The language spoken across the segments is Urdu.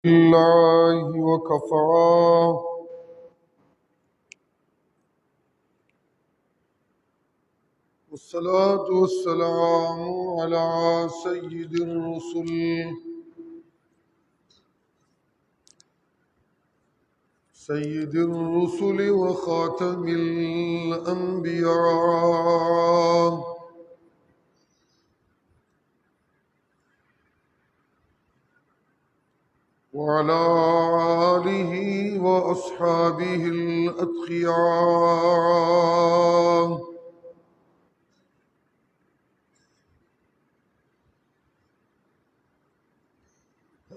الله وكفى والصلاة والسلام على سيد الرسل وخاتم الأنبياء وعلى آله وأصحابه الأتقياء.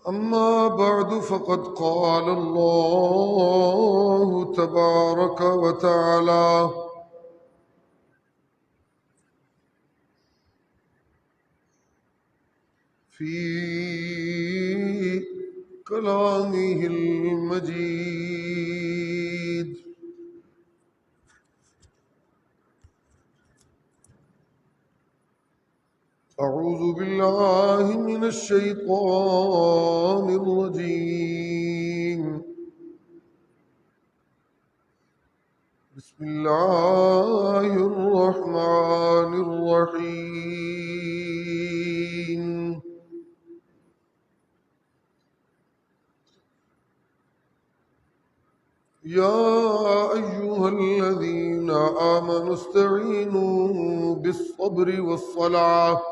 أما بعد فقد قال الله تبارك وتعالى في كلامه المجيد: أعوذ بالله من الشيطان الرجيم. بسم الله الرحمن الرحيم. يا أيها الذين آمنوا استعينوا بالصبر والصلاة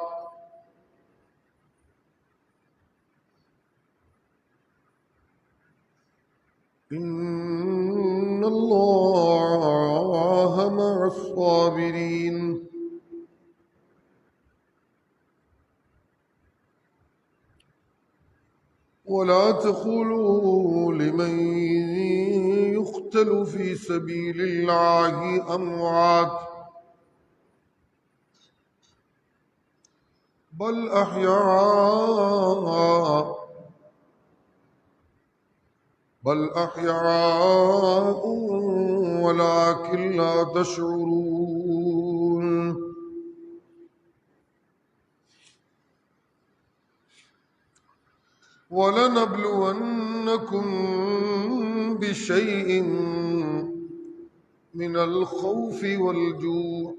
إن الله مع الصابرين. ولا تقولوا لمن يقتل في سبيل الله أموات بل أحياء ولكن لا تشعرون. ولنبلونكم بشيء من الخوف والجوع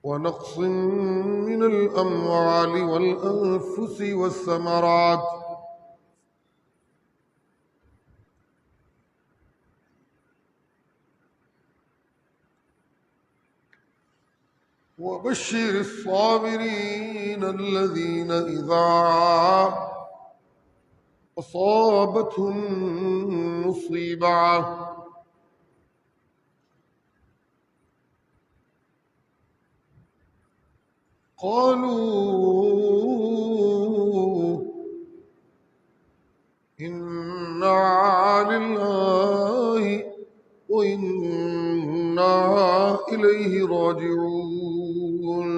ونقص من الأموال والأنفس والثمرات وبشر الصابرين الذين إذا أصابتهم مصيبة قالوا إنا لله وإنا إليه راجعون.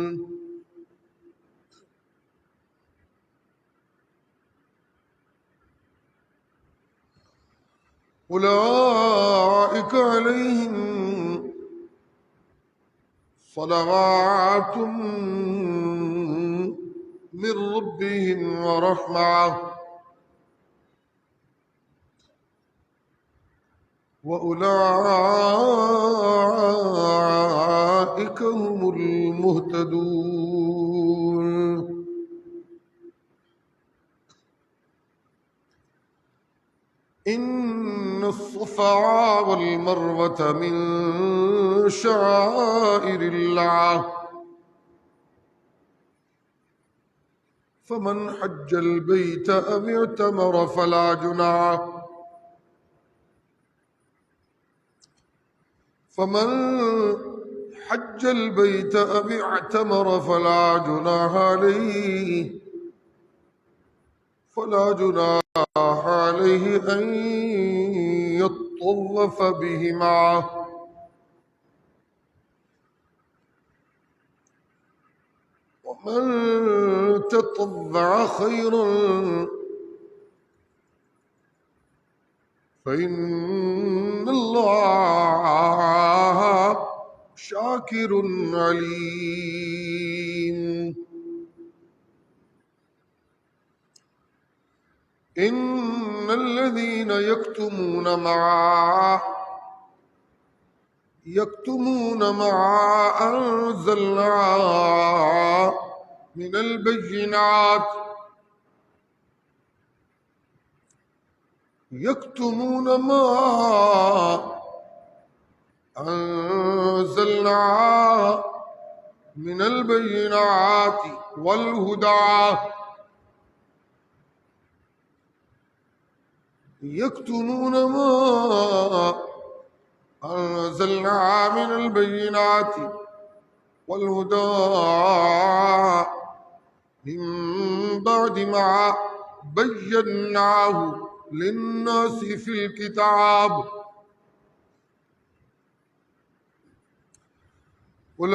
أولئك عليهم صلوات من ربهم ورحمة وأولئك هم المهتدون. إن الصفا والمروة من شعائر الله فمن حج البيت أو اعتمر فلا جناح عليه أن يطوف بهما ومن تطوع خيرا فإن الله شاكر عليم. إن الذين يكتمون ما أنزلنا من البينات يكتمون ما أنزلنا من البينات والهدى يكتمون ما أنزلنا من البينات والهدى من بعد ما بيناه للناس في الكتاب أولئك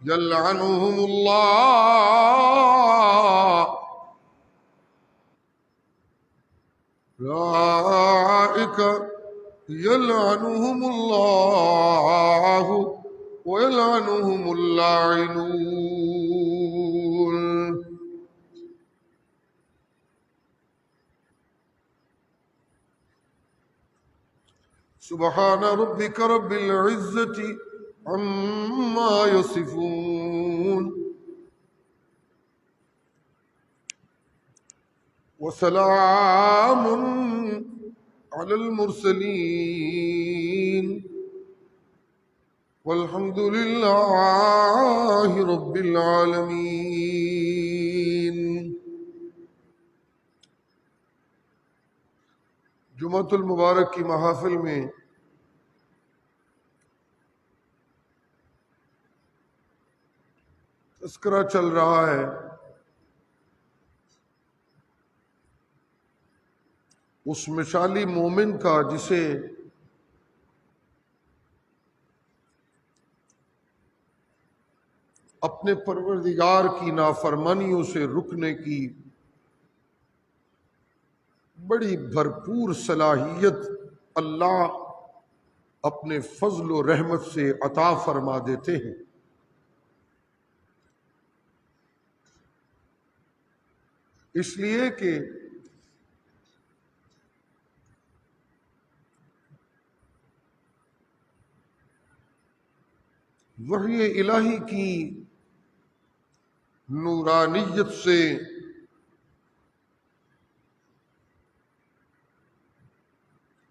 يلعنهم الله أولئك يلعنهم الله ويلعنهم اللاعنون. سبحان ربك رب العزة عما يصفون وسلام على المرسلين والحمد لله رب العالمين. جمعۃ المبارک کی محافل میں تذکرہ چل رہا ہے اس مثالی مومن کا جسے اپنے پروردگار کی نافرمانیوں سے رکنے کی بڑی بھرپور صلاحیت اللہ اپنے فضل و رحمت سے عطا فرما دیتے ہیں. اس لیے کہ وحی الہی کی نورانیت سے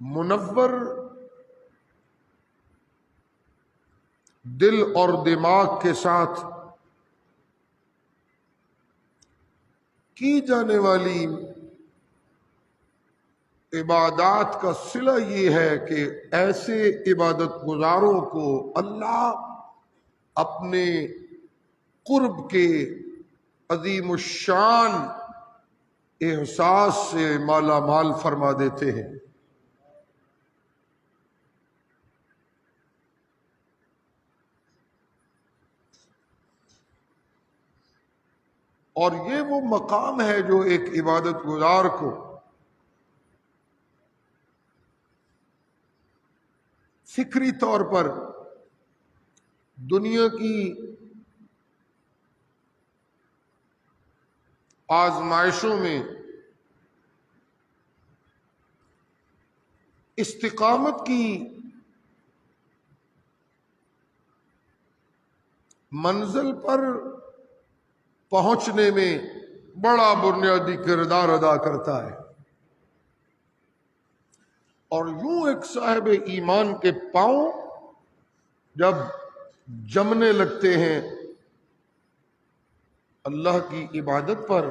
منور دل اور دماغ کے ساتھ کی جانے والی عبادات کا صلہ یہ ہے کہ ایسے عبادت گزاروں کو اللہ اپنے قرب کے عظیم الشان احساس سے مالا مال فرما دیتے ہیں. اور یہ وہ مقام ہے جو ایک عبادت گزار کو فکری طور پر دنیا کی آزمائشوں میں استقامت کی منزل پر پہنچنے میں بڑا بنیادی کردار ادا کرتا ہے. اور یوں ایک صاحب ایمان کے پاؤں جب جمنے لگتے ہیں اللہ کی عبادت پر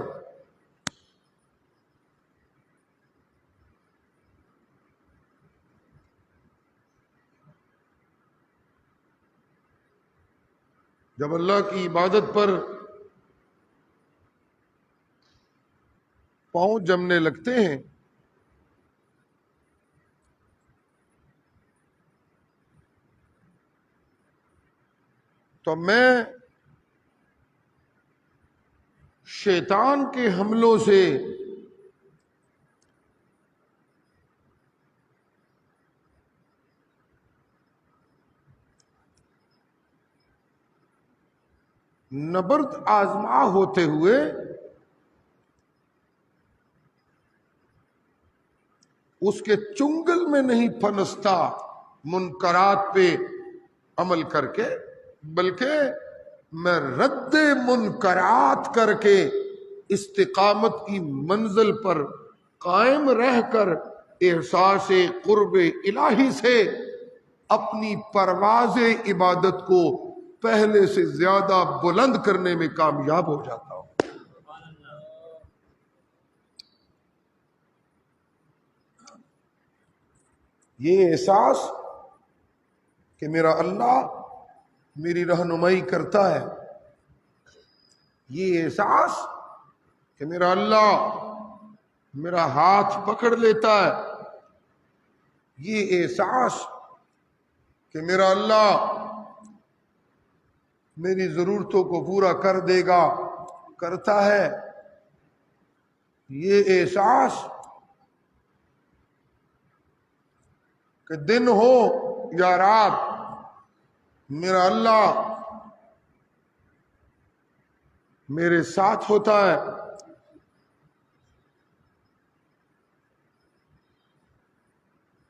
جب اللہ کی عبادت پر پاؤں جمنے لگتے ہیں تو میں شیطان کے حملوں سے نبرد آزما ہوتے ہوئے اس کے چنگل میں نہیں پھنستا منکرات پہ عمل کر کے، بلکہ میں رد منکرات کر کے استقامت کی منزل پر قائم رہ کر احساس قرب الہی سے اپنی پرواز عبادت کو پہلے سے زیادہ بلند کرنے میں کامیاب ہو جاتا ہوں۔ یہ احساس کہ میرا اللہ میری رہنمائی کرتا ہے، یہ احساس کہ میرا اللہ میرا ہاتھ پکڑ لیتا ہے، یہ احساس کہ میرا اللہ میری ضرورتوں کو پورا کر دے گا، کرتا ہے، یہ احساس کہ دن ہو یا رات میرا اللہ میرے ساتھ ہوتا ہے،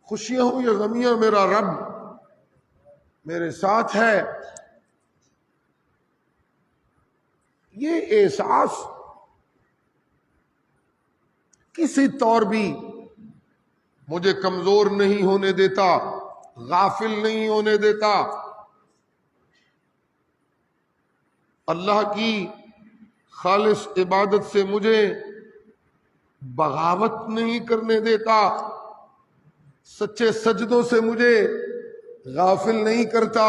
خوشیاں ہوں یا غمیاں میرا رب میرے ساتھ ہے، یہ احساس کسی طور بھی مجھے کمزور نہیں ہونے دیتا، غافل نہیں ہونے دیتا، اللہ کی خالص عبادت سے مجھے بغاوت نہیں کرنے دیتا، سچے سجدوں سے مجھے غافل نہیں کرتا،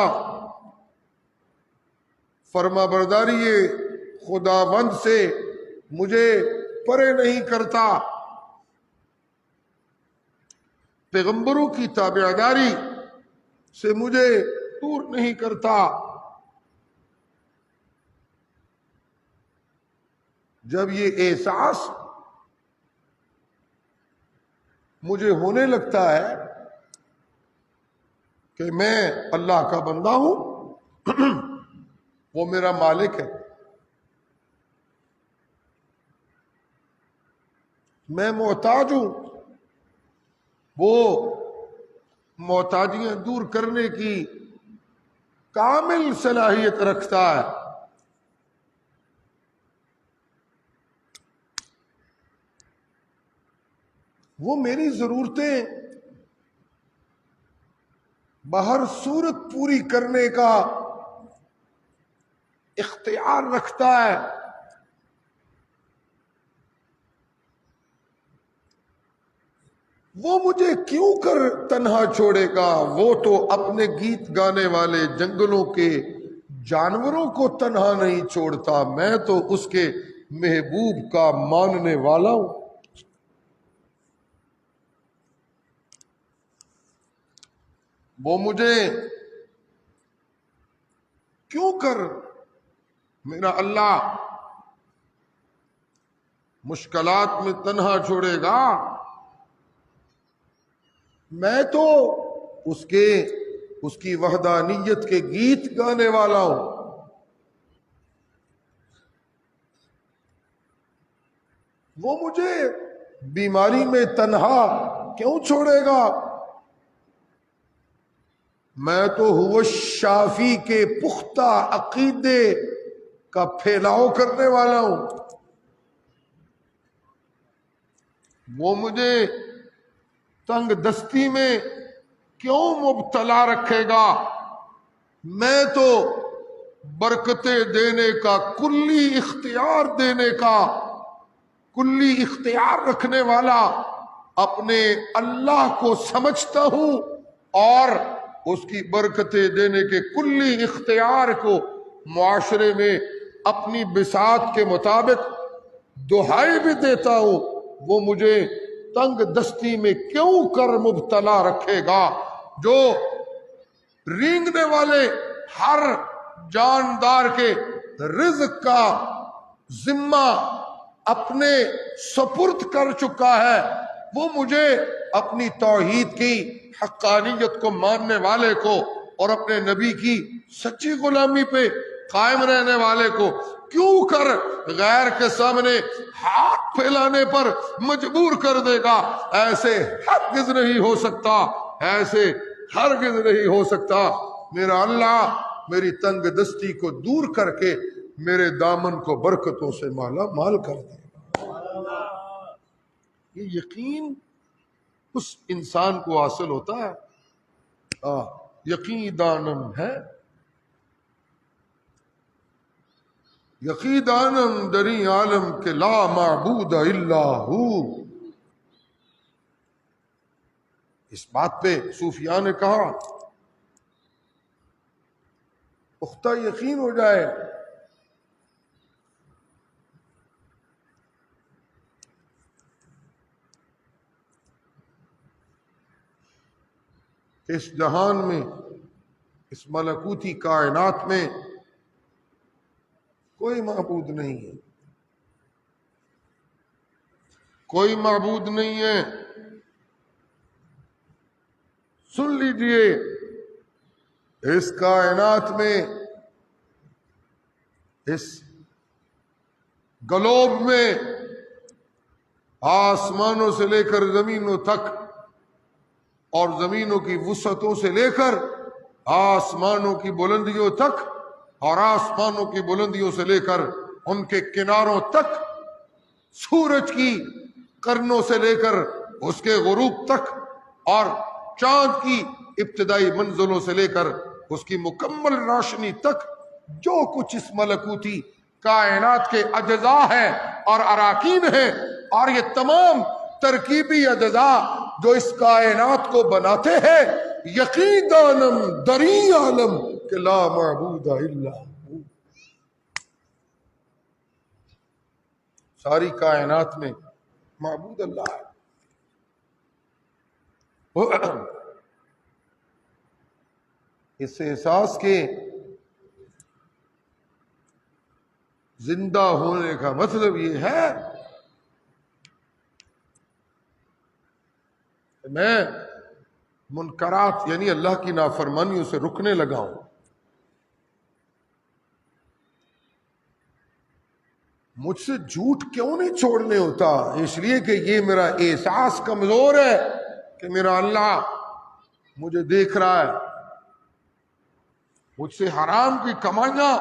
فرما برداری خداوند سے مجھے پرے نہیں کرتا، پیغمبروں کی تابعداری سے مجھے دور نہیں کرتا۔ جب یہ احساس مجھے ہونے لگتا ہے کہ میں اللہ کا بندہ ہوں، وہ میرا مالک ہے، میں محتاج ہوں، وہ محتاجیاں دور کرنے کی کامل صلاحیت رکھتا ہے، وہ میری ضرورتیں بہر صورت پوری کرنے کا اختیار رکھتا ہے، وہ مجھے کیوں کر تنہا چھوڑے گا؟ وہ تو اپنے گیت گانے والے جنگلوں کے جانوروں کو تنہا نہیں چھوڑتا، میں تو اس کے محبوب کا ماننے والا ہوں۔ وہ مجھے کیوں کر میرا اللہ مشکلات میں تنہا چھوڑے گا؟ میں تو اس کی وحدانیت کے گیت گانے والا ہوں، وہ مجھے بیماری میں تنہا کیوں چھوڑے گا؟ میں تو ہوا شافی کے پختہ عقیدے کا پھیلاؤ کرنے والا ہوں، وہ مجھے تنگ دستی میں کیوں مبتلا رکھے گا؟ میں تو برکتیں دینے کا کلی اختیار رکھنے والا اپنے اللہ کو سمجھتا ہوں، اور اس کی برکتیں دینے کے کلی اختیار کو معاشرے میں اپنی بساط کے مطابق دہائی بھی دیتا ہوں، وہ مجھے تنگ دستی میں کیوں کر مبتلا رکھے گا؟ جو رینگنے والے ہر جاندار کے رزق کا ذمہ اپنے سپرد کر چکا ہے، وہ مجھے اپنی توحید کی حقانیت کو ماننے والے کو اور اپنے نبی کی سچی غلامی پہ قائم رہنے والے کو کیوں کر غیر کے سامنے ہاتھ پھیلانے پر مجبور کر دے گا؟ ایسے ہرگز نہیں ہو سکتا، ایسے ہرگز نہیں ہو سکتا۔ میرا اللہ میری تنگ دستی کو دور کر کے میرے دامن کو برکتوں سے مالا مال کر دے گا۔ یہ یقین اس انسان کو حاصل ہوتا ہے، یقین دانم ہے، یقین دانم دری عالم کے لا معبود الا ہو۔ اس بات پہ صوفیاء نے کہا پختہ یقین ہو جائے اس جہان میں، اس ملکوتی کائنات میں کوئی معبود نہیں ہے، کوئی معبود نہیں ہے۔ سن لیجئے، اس کائنات میں، اس گلوب میں، آسمانوں سے لے کر زمینوں تک اور زمینوں کی وسعتوں سے لے کر آسمانوں کی بلندیوں تک اور آسمانوں کی بلندیوں سے لے کر ان کے کناروں تک، سورج کی کرنوں سے لے کر اس کے غروب تک اور چاند کی ابتدائی منزلوں سے لے کر اس کی مکمل روشنی تک، جو کچھ اس ملکوتی کائنات کے اجزاء ہیں اور اراکین ہیں، اور یہ تمام ترکیبی اجزاء جو اس کائنات کو بناتے ہیں، یقین دانم دری عالم کہ لا معبود الا ہو۔ ساری کائنات میں معبود اللہ ہے۔ اس احساس کے زندہ ہونے کا مطلب یہ ہے کہ میں منکرات یعنی اللہ کی نافرمانیوں سے رکنے لگا ہوں۔ مجھ سے جھوٹ کیوں نہیں چھوڑنے ہوتا؟ اس لیے کہ یہ میرا احساس کمزور ہے کہ میرا اللہ مجھے دیکھ رہا ہے۔ مجھ سے حرام کی کمائیاں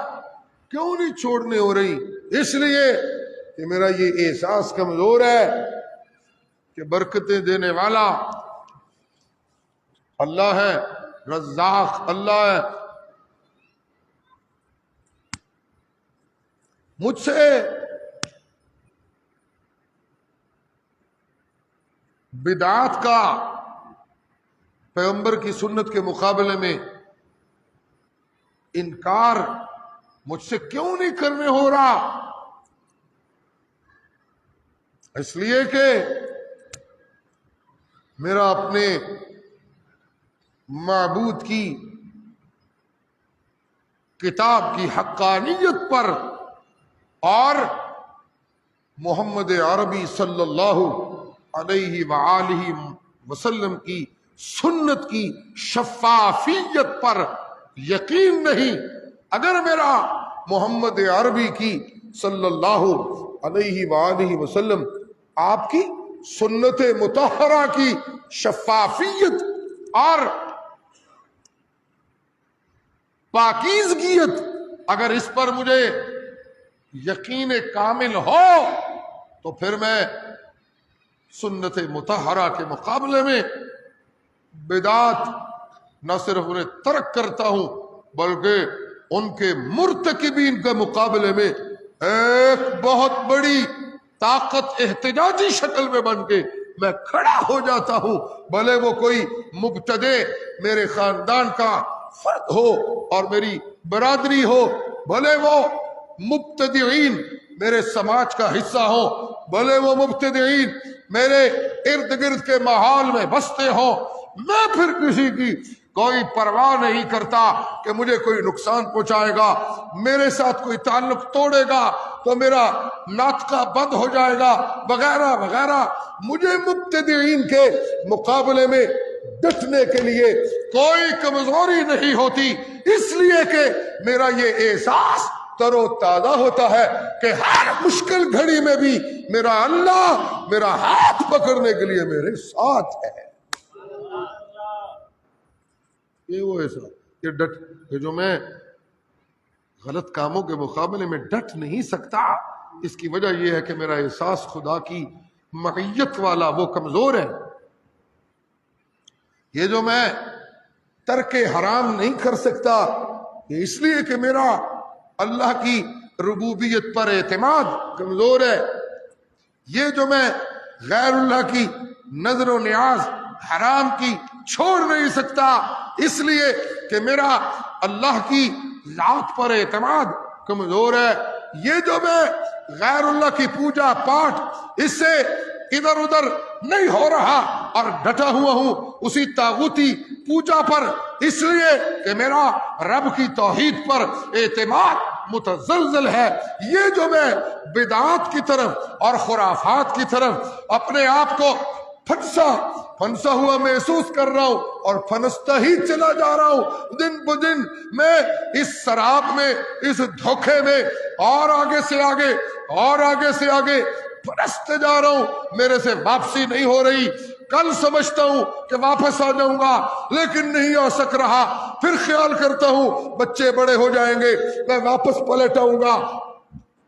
کیوں نہیں چھوڑنے ہو رہی؟ اس لیے کہ میرا یہ احساس کمزور ہے کہ برکتیں دینے والا اللہ ہے، رزاق اللہ ہے۔ مجھ سے بدعات کا پیغمبر کی سنت کے مقابلے میں انکار مجھ سے کیوں نہیں کرنے ہو رہا؟ اس لیے کہ میرا اپنے معبود کی کتاب کی حقانیت پر اور محمد عربی صلی اللہ علیہ وآلہ وسلم کی سنت کی شفافیت پر یقین نہیں۔ اگر میرا محمد عربی کی صلی اللہ علیہ وآلہ وسلم آپ کی سنت مطہرہ کی شفافیت اور پاکیزگیت، اگر اس پر مجھے یقین کامل ہو تو پھر میں سنت مطہرہ کے مقابلے میں بدعات نہ صرف انہیں ترک کرتا ہوں بلکہ ان کے مرتکبین کے مقابلے میں ایک بہت بڑی طاقت احتجاجی شکل میں بن کے میں کھڑا ہو جاتا ہوں، بھلے وہ کوئی مبتدع میرے خاندان کا فرد ہو اور میری برادری ہو، بھلے وہ مبتدعین میرے سماج کا حصہ ہو، بھلے وہ مبتدعین میرے ارد گرد کے ماحول میں بستے ہوں، میں پھر کسی کی کوئی پرواہ نہیں کرتا کہ مجھے کوئی نقصان پہنچائے گا، میرے ساتھ کوئی تعلق توڑے گا تو میرا ناطقہ بند ہو جائے گا وغیرہ وغیرہ۔ مجھے مبتدعین کے مقابلے میں ڈٹنے کے لیے کوئی کمزوری نہیں ہوتی، اس لیے کہ میرا یہ احساس تر و تازہ ہوتا ہے کہ ہر مشکل گھڑی میں بھی میرا اللہ میرا ہاتھ پکڑنے کے لیے میرے ساتھ ہے۔ یہ وہ ایسا یہ جو میں غلط کاموں کے مقابلے میں ڈٹ نہیں سکتا، اس کی وجہ یہ ہے کہ میرا احساس خدا کی معیت والا وہ کمزور ہے۔ یہ جو میں ترک حرام نہیں کر سکتا، یہ اس لیے کہ میرا اللہ کی ربوبیت پر اعتماد کمزور ہے۔ یہ جو میں غیر اللہ کی نظر و نیاز حرام کی چھوڑ نہیں سکتا، اس لیے کہ میرا اللہ کی ذات پر اعتماد کمزور ہے۔ یہ جو میں غیر اللہ کی پوجا پاٹ اس سے ادھر ادھر نہیں ہو رہا اور ڈٹا ہوا ہوں اسی طاغوتی پوجا پر، اس لیے کہ میرا رب کی توحید پر اعتماد متزلزل ہے۔ یہ جو میں بدعات کی طرف اور خرافات کی طرف اپنے آپ کو پھنسا ہوا محسوس کر رہا ہوں اور پھنستا ہی چلا جا رہا ہوں، دن بدن میں اس سراب میں، اس دھوکے میں اور آگے سے آگے اور آگے سے آگے پھنستے جا رہا ہوں، میرے سے واپسی نہیں ہو رہی۔ کل سمجھتا ہوں کہ واپس آ جاؤں گا لیکن نہیں آ سک رہا، پھر خیال کرتا ہوں بچے بڑے ہو جائیں گے میں واپس پلٹ آؤں گا،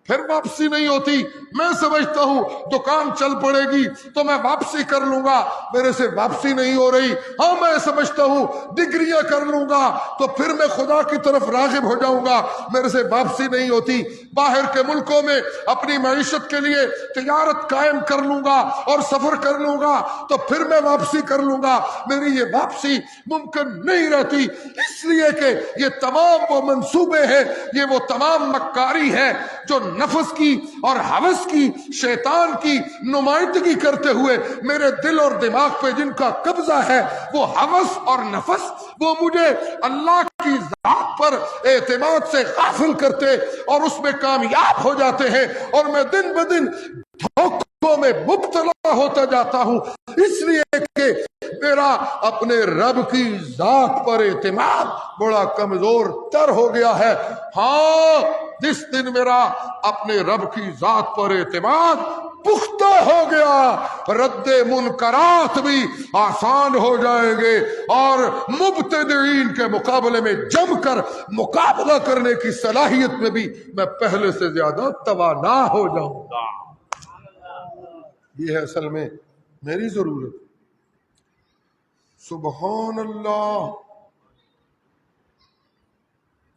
پھر واپسی نہیں ہوتی۔ میں سمجھتا ہوں دکان چل پڑے گی تو میں واپسی کر لوں گا، میرے سے واپسی نہیں ہو رہی۔ ہاں میں سمجھتا ہوں ڈگریاں کر لوں گا تو پھر میں خدا کی طرف راغب ہو جاؤں گا، میرے سے واپسی نہیں ہوتی۔ باہر کے ملکوں میں اپنی معیشت کے لیے تجارت قائم کر لوں گا اور سفر کر لوں گا تو پھر میں واپسی کر لوں گا، میری یہ واپسی ممکن نہیں رہتی، اس لیے کہ یہ تمام وہ منصوبے ہیں، یہ وہ تمام مکاری ہے جو نفس کی اور ہوس کی، شیطان کی نمائندگی کرتے ہوئے میرے دل اور دماغ پہ جن کا قبضہ ہے، وہ ہوس اور نفس وہ مجھے اللہ کی ذات پر اعتماد سے غافل کرتے اور اس میں کامیاب ہو جاتے ہیں، اور میں دن بدن دھوکوں میں مبتلا ہوتا جاتا ہوں، اس لیے کہ میرا اپنے رب کی ذات پر اعتماد بڑا کمزور تر ہو گیا ہے۔ ہاں جس دن میرا اپنے رب کی ذات پر اعتماد پختہ ہو گیا، رد منکرات بھی آسان ہو جائیں گے اور مبتدعین کے مقابلے میں جم کر مقابلہ کرنے کی صلاحیت میں بھی میں پہلے سے زیادہ توانا ہو جاؤں گا۔ یہ ہے اصل میں میری ضرورت۔ سبحان اللہ،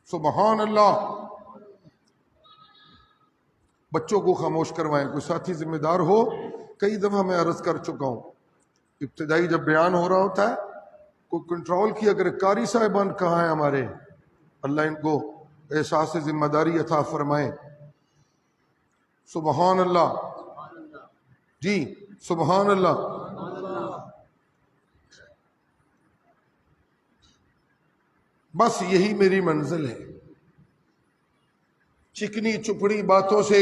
سبحان اللہ۔ بچوں کو خاموش کروائیں، کوئی ساتھی ذمہ دار ہو۔ کئی دفعہ میں عرض کر چکا ہوں، ابتدائی جب بیان ہو رہا ہوتا ہے کوئی کنٹرول کی، اگر قاری صاحبان کہاں ہیں ہمارے، اللہ ان کو احساس ذمہ داری عطا فرمائے۔ سبحان اللہ، جی سبحان اللہ۔ بس یہی میری منزل ہے، چکنی چپڑی باتوں سے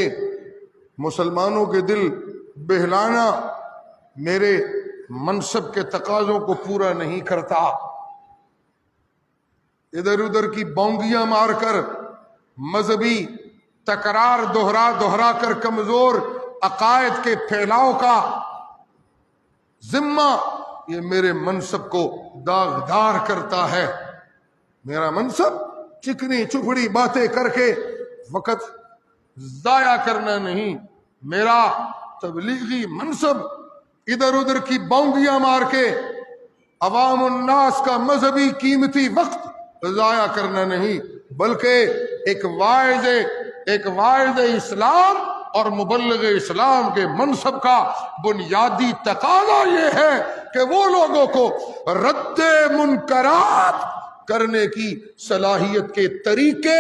مسلمانوں کے دل بہلانا میرے منصب کے تقاضوں کو پورا نہیں کرتا۔ ادھر ادھر کی بونگیاں مار کر مذہبی تکرار دہرا کر کمزور عقائد کے پھیلاؤ کا ذمہ یہ میرے منصب کو داغدار کرتا ہے۔ میرا منصب چکنی چپڑی باتیں کر کے وقت ضائع کرنا نہیں، میرا تبلیغی منصب ادھر ادھر کی بونگیاں مار کے عوام الناس کا مذہبی قیمتی وقت ضائع کرنا نہیں، بلکہ ایک واعظ اسلام اور مبلغ اسلام کے منصب کا بنیادی تقاضا یہ ہے کہ وہ لوگوں کو رد منکرات کرنے کی صلاحیت کے طریقے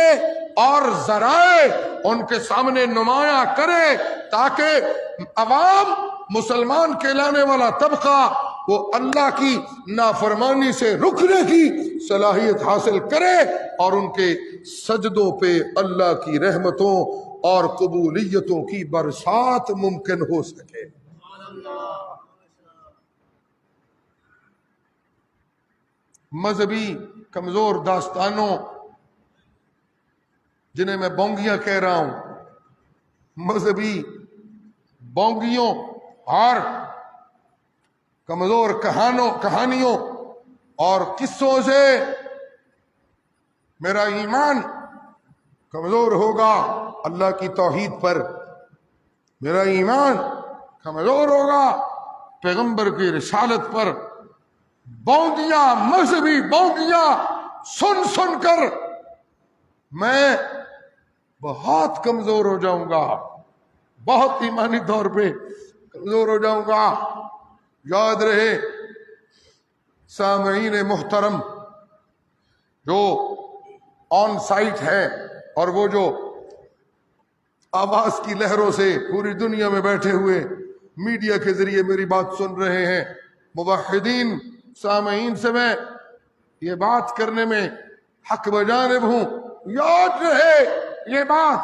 اور ذرائع ان کے سامنے نمایاں کرے، تاکہ عوام، مسلمان کہلانے والا طبقہ، وہ اللہ کی نافرمانی سے رکنے کی صلاحیت حاصل کرے اور ان کے سجدوں پہ اللہ کی رحمتوں اور قبولیتوں کی برسات ممکن ہو سکے۔ مذہبی کمزور داستانوں جنہیں میں بونگیاں کہہ رہا ہوں، مذہبی بونگیوں اور کمزور کہانیوں اور قصوں سے میرا ایمان کمزور ہوگا، اللہ کی توحید پر میرا ایمان کمزور ہوگا، پیغمبر کی رسالت پر بونگیاں، مذہبی بونگیاں سن سن کر میں بہت کمزور ہو جاؤں گا، بہت ایمانی طور پہ کمزور ہو جاؤں گا۔ یاد رہے سامعین محترم، جو آن سائٹ ہے اور وہ جو آواز کی لہروں سے پوری دنیا میں بیٹھے ہوئے میڈیا کے ذریعے میری بات سن رہے ہیں، موحدین سامعین سے میں یہ بات کرنے میں حق بجانب ہوں، یاد رہے یہ بات،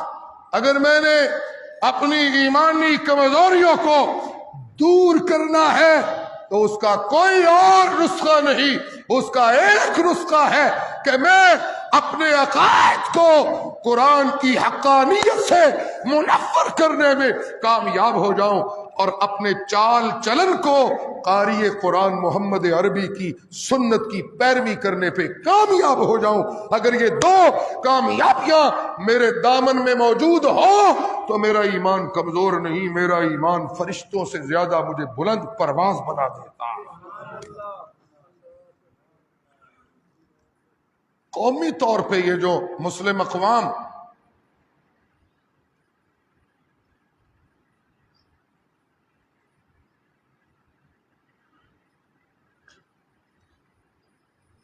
اگر میں نے اپنی ایمانی کمزوریوں کو دور کرنا ہے تو اس کا کوئی اور نسخہ نہیں، اس کا ایک نسخہ ہے کہ میں اپنے عقائد کو قرآن کی حقانیت سے منور کرنے میں کامیاب ہو جاؤں اور اپنے چال چلن کو قاری قرآن محمد عربی کی سنت کی پیروی کرنے پہ کامیاب ہو جاؤں۔ اگر یہ دو کامیابیاں میرے دامن میں موجود ہوں تو میرا ایمان کمزور نہیں، میرا ایمان فرشتوں سے زیادہ مجھے بلند پرواز بنا دیتا۔ قومی طور پہ یہ جو مسلم اقوام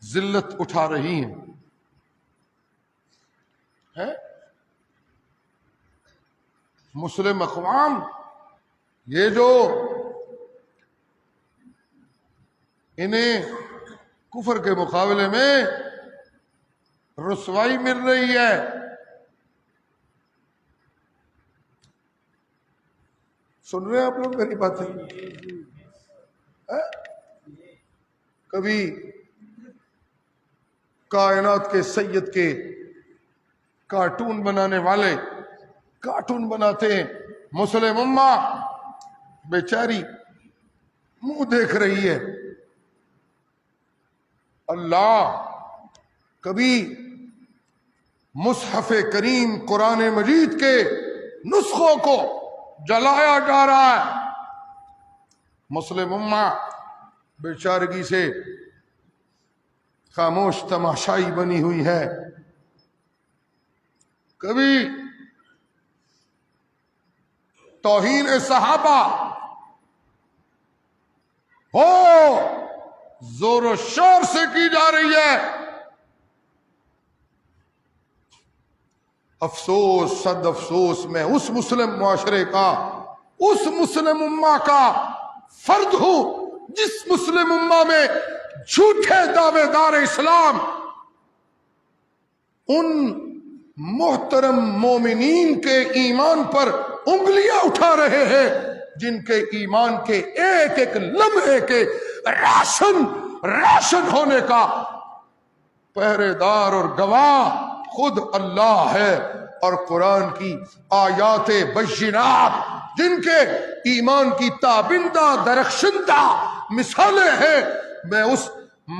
ذلت اٹھا رہی ہیں، مسلم اقوام یہ جو انہیں کفر کے مقابلے میں رسوائی مل رہی ہے، سن رہے ہیں آپ لوگ میری باتیں؟ کبھی کائنات کے سید کے کارٹون بنانے والے کارٹون بناتے ہیں، مسلم امہ بیچاری منہ دیکھ رہی ہے، اللہ کبھی مصحف کریم قرآن مجید کے نسخوں کو جلایا جا رہا ہے، مسلم امہ بیچارگی سے خاموش تماشائی بنی ہوئی ہے۔ کبھی توہین صحابہ ہو زور و شور سے کی جا رہی ہے، افسوس صد افسوس میں اس مسلم معاشرے کا، اس مسلم امہ کا فرد ہوں جس مسلم امہ میں جھوٹے دعوے دار اسلام ان محترم مومنین کے ایمان پر انگلیاں اٹھا رہے ہیں جن کے ایمان کے ایک ایک لمحے کے راشن ہونے کا پہرے دار اور گواہ خود اللہ ہے، اور قرآن کی آیات بینات جن کے ایمان کی تابندہ درخشندہ مثالیں ہیں۔ میں اس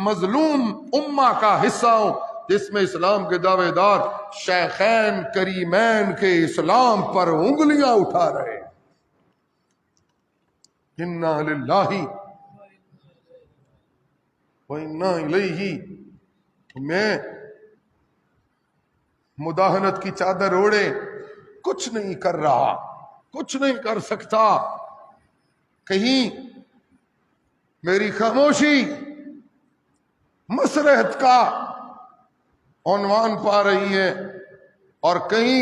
مظلوم امہ کا حصہ ہوں جس میں اسلام کے دعوے دار شیخین کریمین کے اسلام پر انگلیاں اٹھا رہے۔ انا للہ و انا الیہ، میں مداہنت کی چادر اوڑے کچھ نہیں کر رہا، کچھ نہیں کر سکتا، کہیں میری خاموشی مسرحت کا عنوان پا رہی ہے، اور کہیں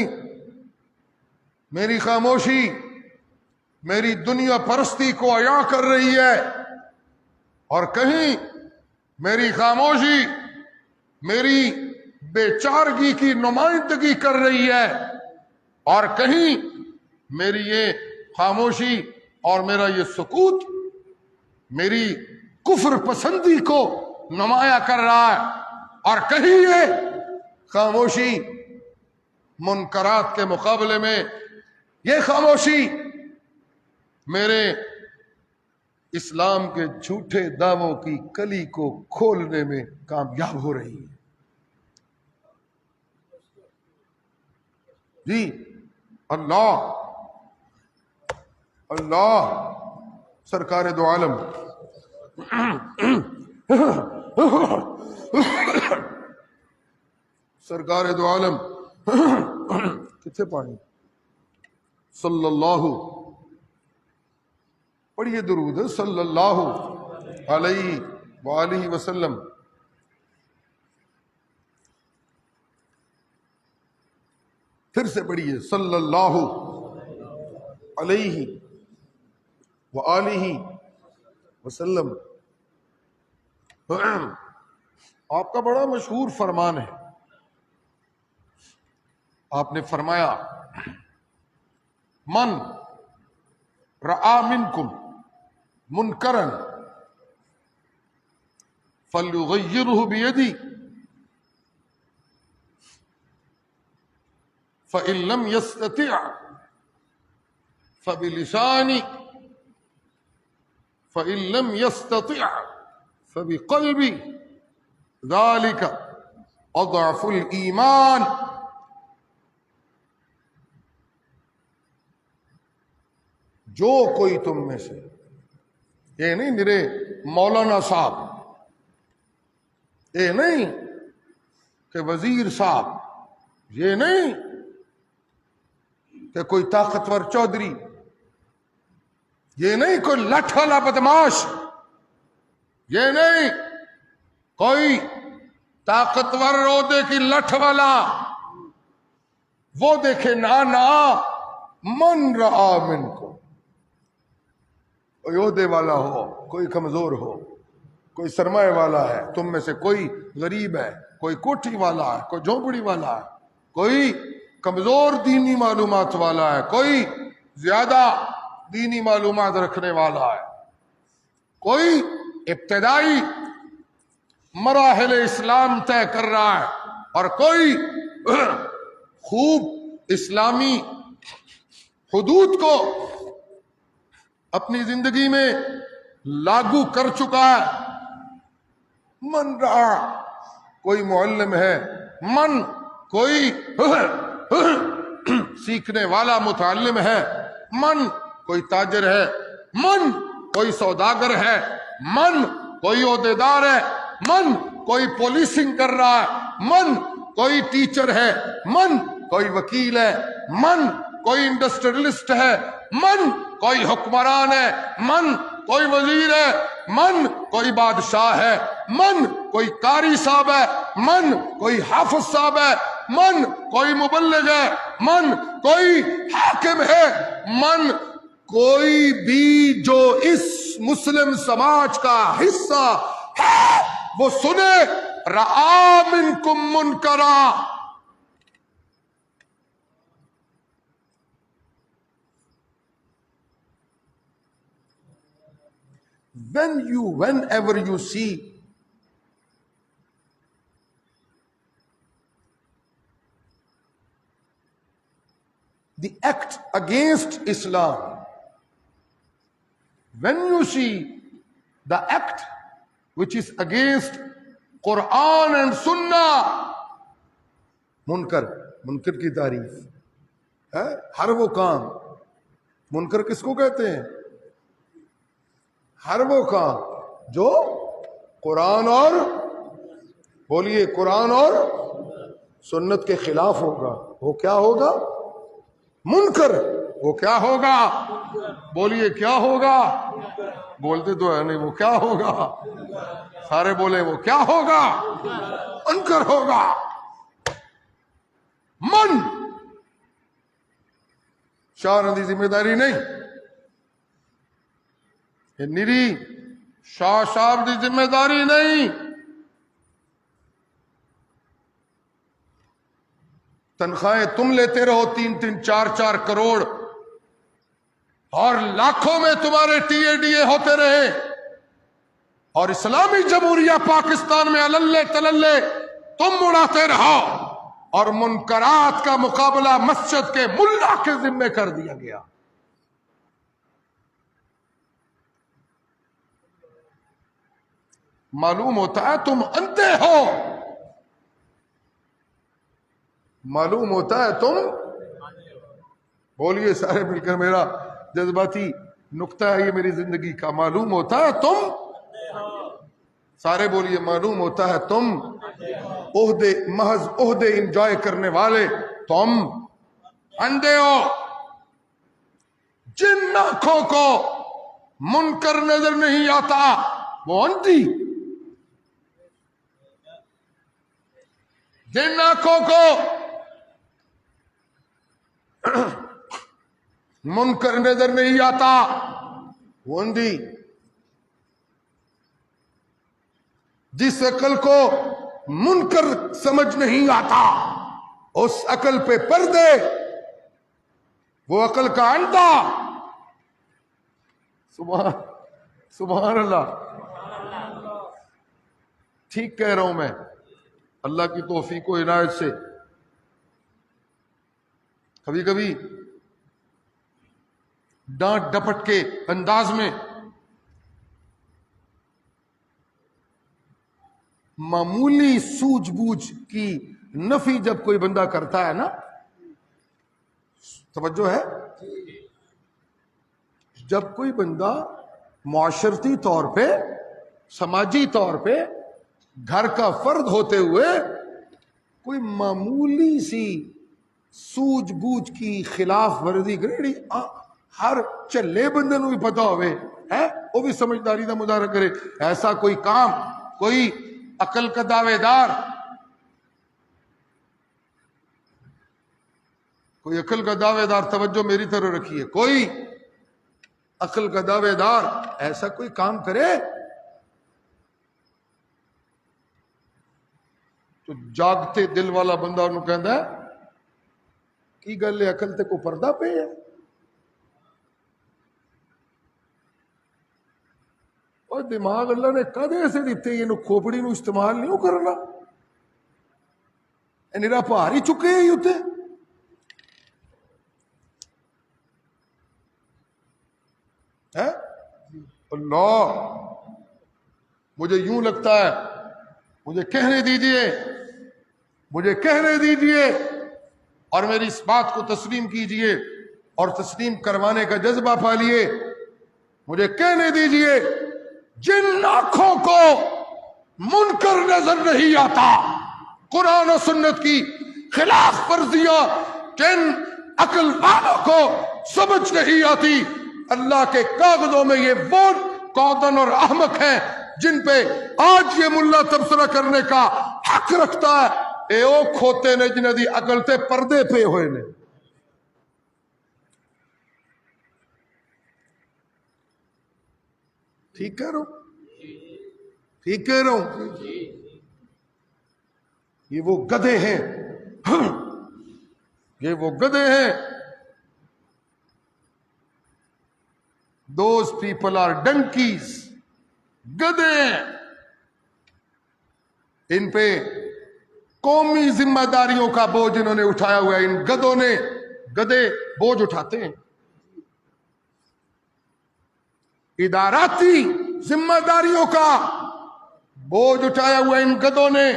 میری خاموشی میری دنیا پرستی کو عیاں کر رہی ہے، اور کہیں میری خاموشی میری بے چارگی کی نمائندگی کر رہی ہے، اور کہیں میری یہ خاموشی اور میرا یہ سکوت میری کفر پسندی کو نمایاں کر رہا ہے، اور کہیں یہ خاموشی منکرات کے مقابلے میں یہ خاموشی میرے اسلام کے جھوٹے دعووں کی کلی کو کھولنے میں کامیاب ہو رہی ہے. جی اللہ اللہ سرکار دو عالم سرکار دو عالم کتنے پانی صلی اللہ پڑھیے درود صلی اللہ علیہ وآلہ وسلم. پھر سے پڑھیے صلی اللہ علیہ وآلہ وسلم. آپ کا بڑا مشہور فرمان ہے. آپ نے فرمایا من رآ منکم منکرا فلیغیرہ بیدی فإن لم يستطع فبلسانی فإن لم يستطع فبقلبی ذلك اضعف الایمان. جو کوئی تم میں سے، یہ نہیں میرے مولانا صاحب، یہ نہیں کہ وزیر صاحب، یہ نہیں کہ کوئی طاقتور چودھری، یہ نہیں کوئی لٹھ والا بدماش، یہ نہیں کوئی طاقتور عہدے کی لٹھ والا، وہ دیکھے نا من رآ منکم، کوئی عہدے والا ہو، کوئی کمزور ہو، کوئی سرمایہ والا ہے تم میں سے، کوئی غریب ہے، کوئی کوٹھی والا ہے، کوئی جھونپڑی والا ہے، کوئی کمزور دینی معلومات والا ہے، کوئی زیادہ دینی معلومات رکھنے والا ہے، کوئی ابتدائی مراحل اسلام طے کر رہا ہے، اور کوئی خوب اسلامی حدود کو اپنی زندگی میں لاگو کر چکا ہے. من رہا، کوئی معلم ہے، من کوئی سیکھنے والا متعلم ہے، من کوئی تاجر ہے، من کوئی سوداگر ہے، من کوئی عہدیدار ہے، من کوئی پولیسنگ کر رہا ہے، من کوئی ٹیچر ہے، من کوئی وکیل ہے، من کوئی انڈسٹریلسٹ ہے، من کوئی حکمران ہے، من کوئی وزیر ہے، من کوئی بادشاہ ہے، من کوئی قاری صاحب ہے، من کوئی حافظ صاحب ہے، من کوئی مبلغ ہے، من کوئی حاکم ہے، من کوئی بھی جو اس مسلم سماج کا حصہ ہے وہ سنے رآ منکم منکرا. Whenever you see the act against Islam, when you see the act which is against Quran and Sunnah, منکر کی تعریف ہے. ہر وہ کام، منکر کس کو کہتے ہیں؟ ہر وہ کام جو قرآن اور، بولیے، قرآن اور سنت کے خلاف ہوگا، وہ کیا ہوگا؟ منکر. وہ کیا ہوگا؟ بولیے کیا ہوگا؟ بولتے تو ہے نہیں، وہ کیا ہوگا؟ سارے بولے وہ کیا ہوگا؟ منکر ہوگا. من شاہ دی ذمہ داری نہیں، یہ نری شاہ صاحب دی ذمہ داری نہیں. تنخواہیں تم لیتے رہو 3-3 4-4 کروڑ، اور لاکھوں میں تمہارے TADA ہوتے رہے، اور اسلامی جمہوریہ پاکستان میں اللے تللے تم اڑاتے رہو. اور منکرات کا مقابلہ مسجد کے ملا کے ذمے کر دیا گیا. معلوم ہوتا ہے تم اندھے ہو، معلوم ہوتا ہے تم، بولیے سارے مل کر، میرا جذباتی نقطہ ہے یہ میری زندگی کا، معلوم ہوتا ہے تم، سارے بولیے، معلوم ہوتا ہے تم عہدے، محض عہدے انجوائے کرنے والے تم اندھے ہو. جن آنکھوں کو منکر نظر نہیں آتا وہ اندھی، جن آنکھوں کو منکر نظر نہیں آتا وہ اندھی، جس عقل کو منکر سمجھ نہیں آتا اس عقل پہ پردے، وہ عقل کا اندھا. سبحان اللہ. ٹھیک کہہ رہا ہوں میں، اللہ کی توفیق و عنایت سے. کبھی کبھی ڈانٹ ڈپٹ کے انداز میں معمولی سوجھ بوجھ کی نفی جب کوئی بندہ کرتا ہے نا، توجہ ہے، جب کوئی بندہ معاشرتی طور پہ، سماجی طور پہ گھر کا فرد ہوتے ہوئے کوئی معمولی سی سوجھ بوجھ کی خلاف ورزی کرے، ہر چلے بندے نو بھی پتا ہوئے ہے، وہ بھی سمجھداری کا مظاہرہ کرے، ایسا کوئی کام کوئی عقل کا دعوے دار، کوئی عقل کا دعوے دار، توجہ میری طرف رکھیے، کوئی عقل کا دعوے دار ایسا کوئی کام کرے تو جاگتے دل والا بندہ انہوں کہندا ہے کی گل ہے، عقل تے کو پردہ پہ ہے. اور دماغ اللہ نے کدے ایسے دیتے یہ کھوپڑی نو استعمال نہیں کرنا، نیرا پہاڑ ہی چکے ہی ہوتے. اللہ، مجھے یوں لگتا ہے، مجھے کہنے دیجئے، مجھے کہنے دیجئے اور میری اس بات کو تسلیم کیجئے اور تسلیم کروانے کا جذبہ پالیے. مجھے کہنے دیجئے، جن آنکھوں کو منکر نظر نہیں آتا، قرآن و سنت کی خلاف ورزیاں جن عقل والوں کو سمجھ نہیں آتی، اللہ کے کاغذوں میں یہ وہ کودن اور احمق ہیں جن پہ آج یہ ملا تبصرہ کرنے کا حق رکھتا ہے. اے او کھوتے نے جنہاں دی عقل تے پردے پہ ہوئے نے. ٹھیک کہہ رہا ہوں، ٹھیک کہہ رہا ہوں. یہ وہ گدھے ہیں، یہ وہ گدھے ہیں. Those people are donkeys. گدھے ہیں. ان پہ قومی ذمہ داریوں کا بوجھ انہوں نے اٹھایا ہوا ہے. ان گدھوں نے، گدھے بوجھ اٹھاتے ہیں. اداراتی ذمہ داریوں کا بوجھ اٹھایا ہوا ہے ان گدھوں نے.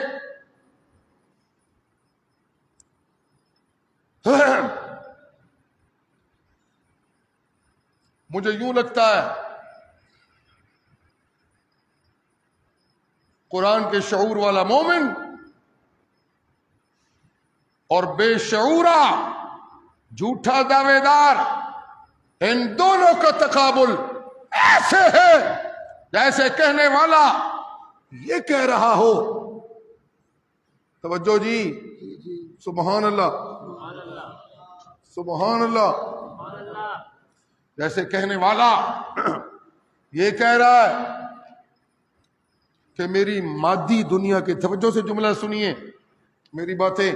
مجھے یوں لگتا ہے قرآن کے شعور والا مومن اور بے شعورا جھوٹا دعوے دار، ان دونوں کا تقابل ایسے ہے جیسے کہنے والا یہ کہہ رہا ہو. توجہ جی، سبحان اللہ، سبحان اللہ. جیسے کہنے والا یہ کہہ رہا ہے کہ میری مادی دنیا کے، توجہ سے جملہ سنیے، میری باتیں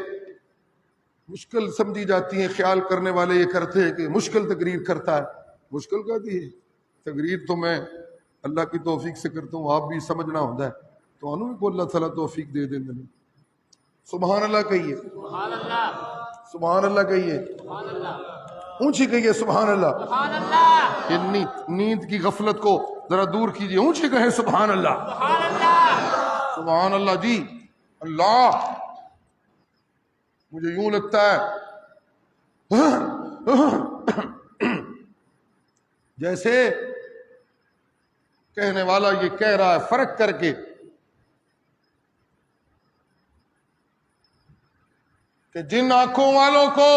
مشکل سمجھی جاتی ہیں، خیال کرنے والے یہ کرتے ہیں کہ مشکل تقریر کرتا ہے. مشکل کہتی ہے تقریر تو میں اللہ کی توفیق سے کرتا ہوں، آپ بھی سمجھنا ہوتا ہے تو انہوں کو اللہ تعالیٰ توفیق دے دیں. سبحان اللہ کہیے، سبحان اللہ، سبحان اللہ کہیے، سبحان اللہ، اونچی کہیے سبحان اللہ۔ سبحان اللہ، یہ نیند کی غفلت کو ذرا دور کیجیے، اونچی کہیں سبحان اللہ، سبحان اللہ، سبحان اللہ۔ جی اللہ، مجھے یوں لگتا ہے جیسے کہنے والا یہ کہہ رہا ہے فرق کر کے کہ جن آنکھوں والوں کو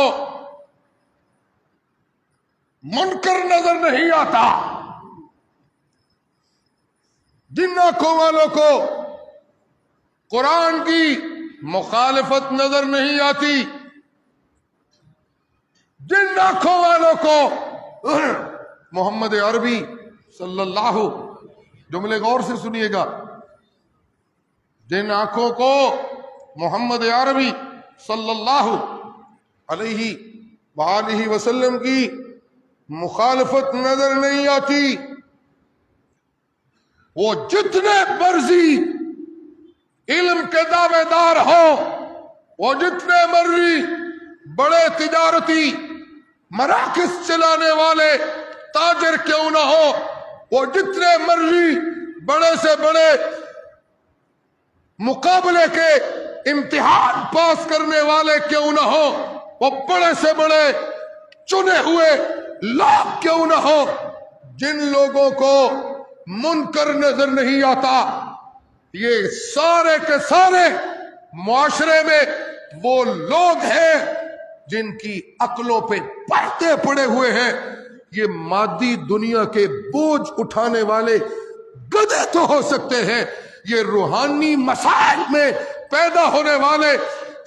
منکر نظر نہیں آتا، جن آنکھوں والوں کو قرآن کی مخالفت نظر نہیں آتی، جن آنکھوں والوں کو محمد عربی صلی اللہ، جملے غور سے سنیے گا، جن آنکھوں کو محمد عربی صلی اللہ علیہ وآلہ وسلم کی مخالفت نظر نہیں آتی، وہ جتنے مرضی علم کے دعوے دار ہو، وہ جتنے مرضی بڑے تجارتی مراکز چلانے والے تاجر کیوں نہ ہو، وہ جتنے مرضی بڑے سے بڑے مقابلے کے امتحان پاس کرنے والے کیوں نہ ہو، وہ بڑے سے بڑے چنے ہوئے لوگ کیوں نہ ہو، جن لوگوں کو منکر نظر نہیں آتا، یہ سارے کے سارے معاشرے میں وہ لوگ ہیں جن کی عقلوں پہ پردے پڑے ہوئے ہیں۔ یہ مادی دنیا کے بوجھ اٹھانے والے گدھے تو ہو سکتے ہیں، یہ روحانی مسائل میں پیدا ہونے والے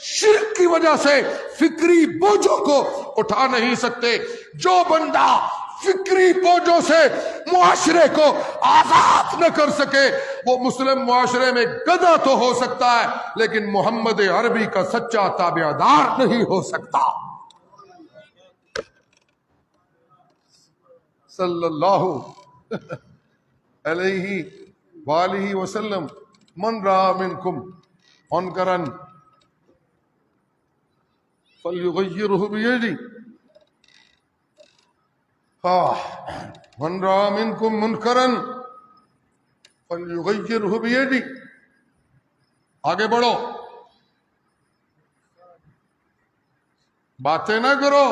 شرک کی وجہ سے فکری بوجھوں کو اٹھا نہیں سکتے۔ جو بندہ فکری بوجھوں سے معاشرے کو آزاد نہ کر سکے، وہ مسلم معاشرے میں گدھا تو ہو سکتا ہے لیکن محمد عربی کا سچا تابعدار نہیں ہو سکتا صلی اللہ علیہ وآلہ وسلم۔ من رأى منکم منکرا فلیغیرہ بیدہ، من رأى منکم منکرا فلیغیرہ بیدہ۔ آگے بڑھو، باتیں نہ کرو،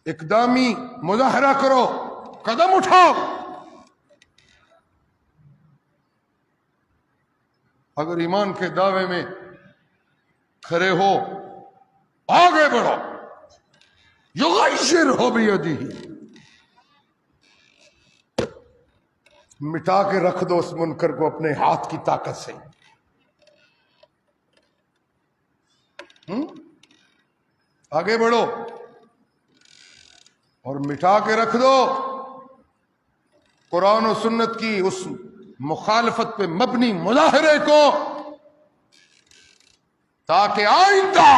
اقدامی مظاہرہ کرو، قدم اٹھاؤ۔ اگر ایمان کے دعوے میں کھڑے ہو، آگے بڑھو، یغیرہ بیدہ، مٹا کے رکھ دو اس منکر کو اپنے ہاتھ کی طاقت سے۔ آگے بڑھو اور مٹا کے رکھ دو قرآن و سنت کی اس مخالفت پہ مبنی مظاہرے کو، تاکہ آئندہ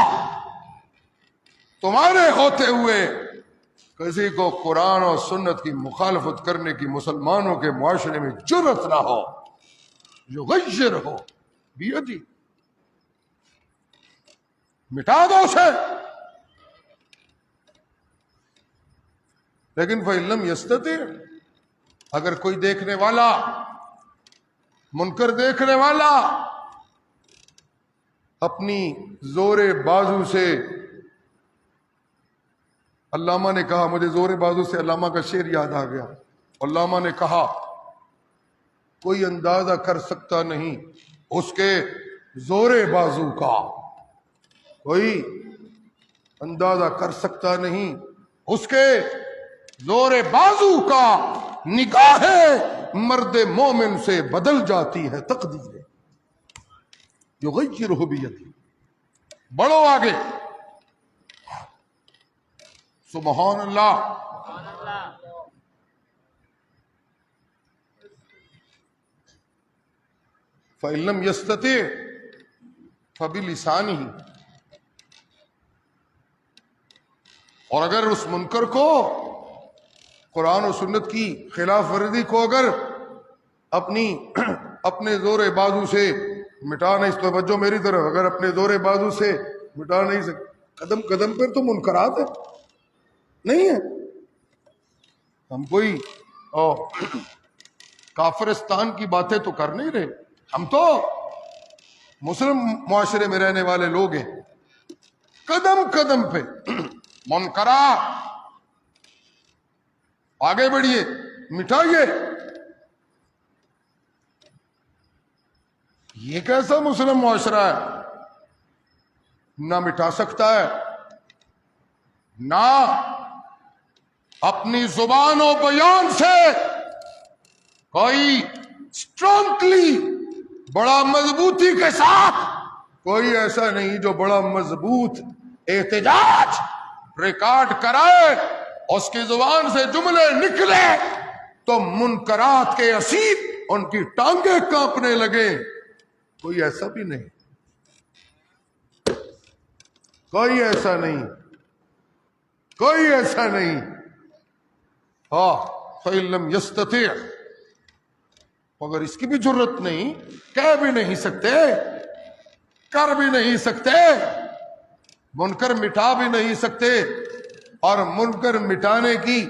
تمہارے ہوتے ہوئے کسی کو قرآن اور سنت کی مخالفت کرنے کی مسلمانوں کے معاشرے میں جرأت نہ ہو۔ یغیرہ بیدہ، مٹا دو اسے۔ لیکن فإن لم یستطع، اگر کوئی دیکھنے والا، منکر دیکھنے والا اپنی زور بازو سے، علامہ نے کہا، مجھے زور بازو سے علامہ کا شعر یاد آ گیا، علامہ نے کہا کوئی اندازہ کر سکتا نہیں اس کے زور بازو کا، کوئی اندازہ کر سکتا نہیں اس کے زور بازو کا، نگاہ مرد مومن سے بدل جاتی ہے تقدیر۔ یغیرہ بیدہ، بڑھو آگے، سبحان اللہ۔ سبحان اللہ، فإن لم یستطع فبلسانہ، اور اگر اس منکر کو، قرآن و سنت کی خلاف ورزی کو اگر اپنی اپنے زور بازو سے مٹا نہیں، توجہ میری طرف، اگر اپنے زور بازو سے مٹا نہیں سکتے، قدم قدم پر تو منکرات ہے، نہیں ہے۔ ہم کوئی کافرستان کی باتیں تو کر نہیں رہے، ہم تو مسلم معاشرے میں رہنے والے لوگ ہیں۔ قدم قدم پہ منکرات، آگے بڑھیے، مٹائیے۔ یہ کیسا مسلم معاشرہ ہے؟ نہ مٹا سکتا ہے، نہ اپنی زبان و بیان سے کوئی اسٹرانگلی بڑا مضبوطی کے ساتھ، کوئی ایسا نہیں جو بڑا مضبوط احتجاج ریکارڈ کرائے، اس کی زبان سے جملے نکلے تو منکرات کے اسیر ان کی ٹانگیں کانپنے لگے۔ کوئی ایسا بھی نہیں، کوئی ایسا نہیں، کوئی ایسا نہیں۔ فَإِن لَّمْ يَسْتَطِعْ، مگر اس کی بھی جرت نہیں، کہہ بھی نہیں سکتے، کر بھی نہیں سکتے، منکر مٹا بھی نہیں سکتے، اور منکر مٹانے کی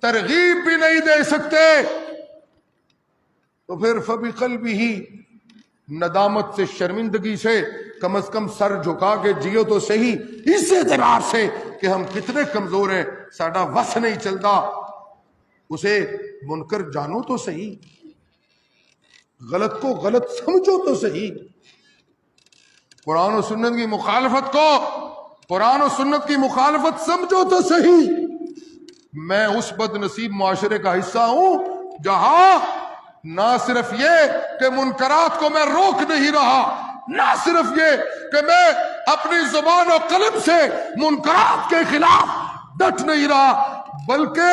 ترغیب بھی نہیں دے سکتے، تو پھر فَبِقَلْبِهِ، ندامت سے، شرمندگی سے کم از کم سر جھکا کے جیو تو صحیح، اس اعتبار سے کہ ہم کتنے کمزور ہیں، ساڈا وس نہیں چلتا، اسے منکر جانو تو صحیح، غلط کو غلط سمجھو تو صحیح، قرآن و سنت کی مخالفت کو قرآن و سنت کی مخالفت سمجھو تو صحیح۔ میں اس بد نصیب معاشرے کا حصہ ہوں جہاں نہ صرف یہ کہ منکرات کو میں روک نہیں رہا، نہ صرف یہ کہ میں اپنی زبان و قلم سے منکرات کے خلاف ڈٹ نہیں رہا، بلکہ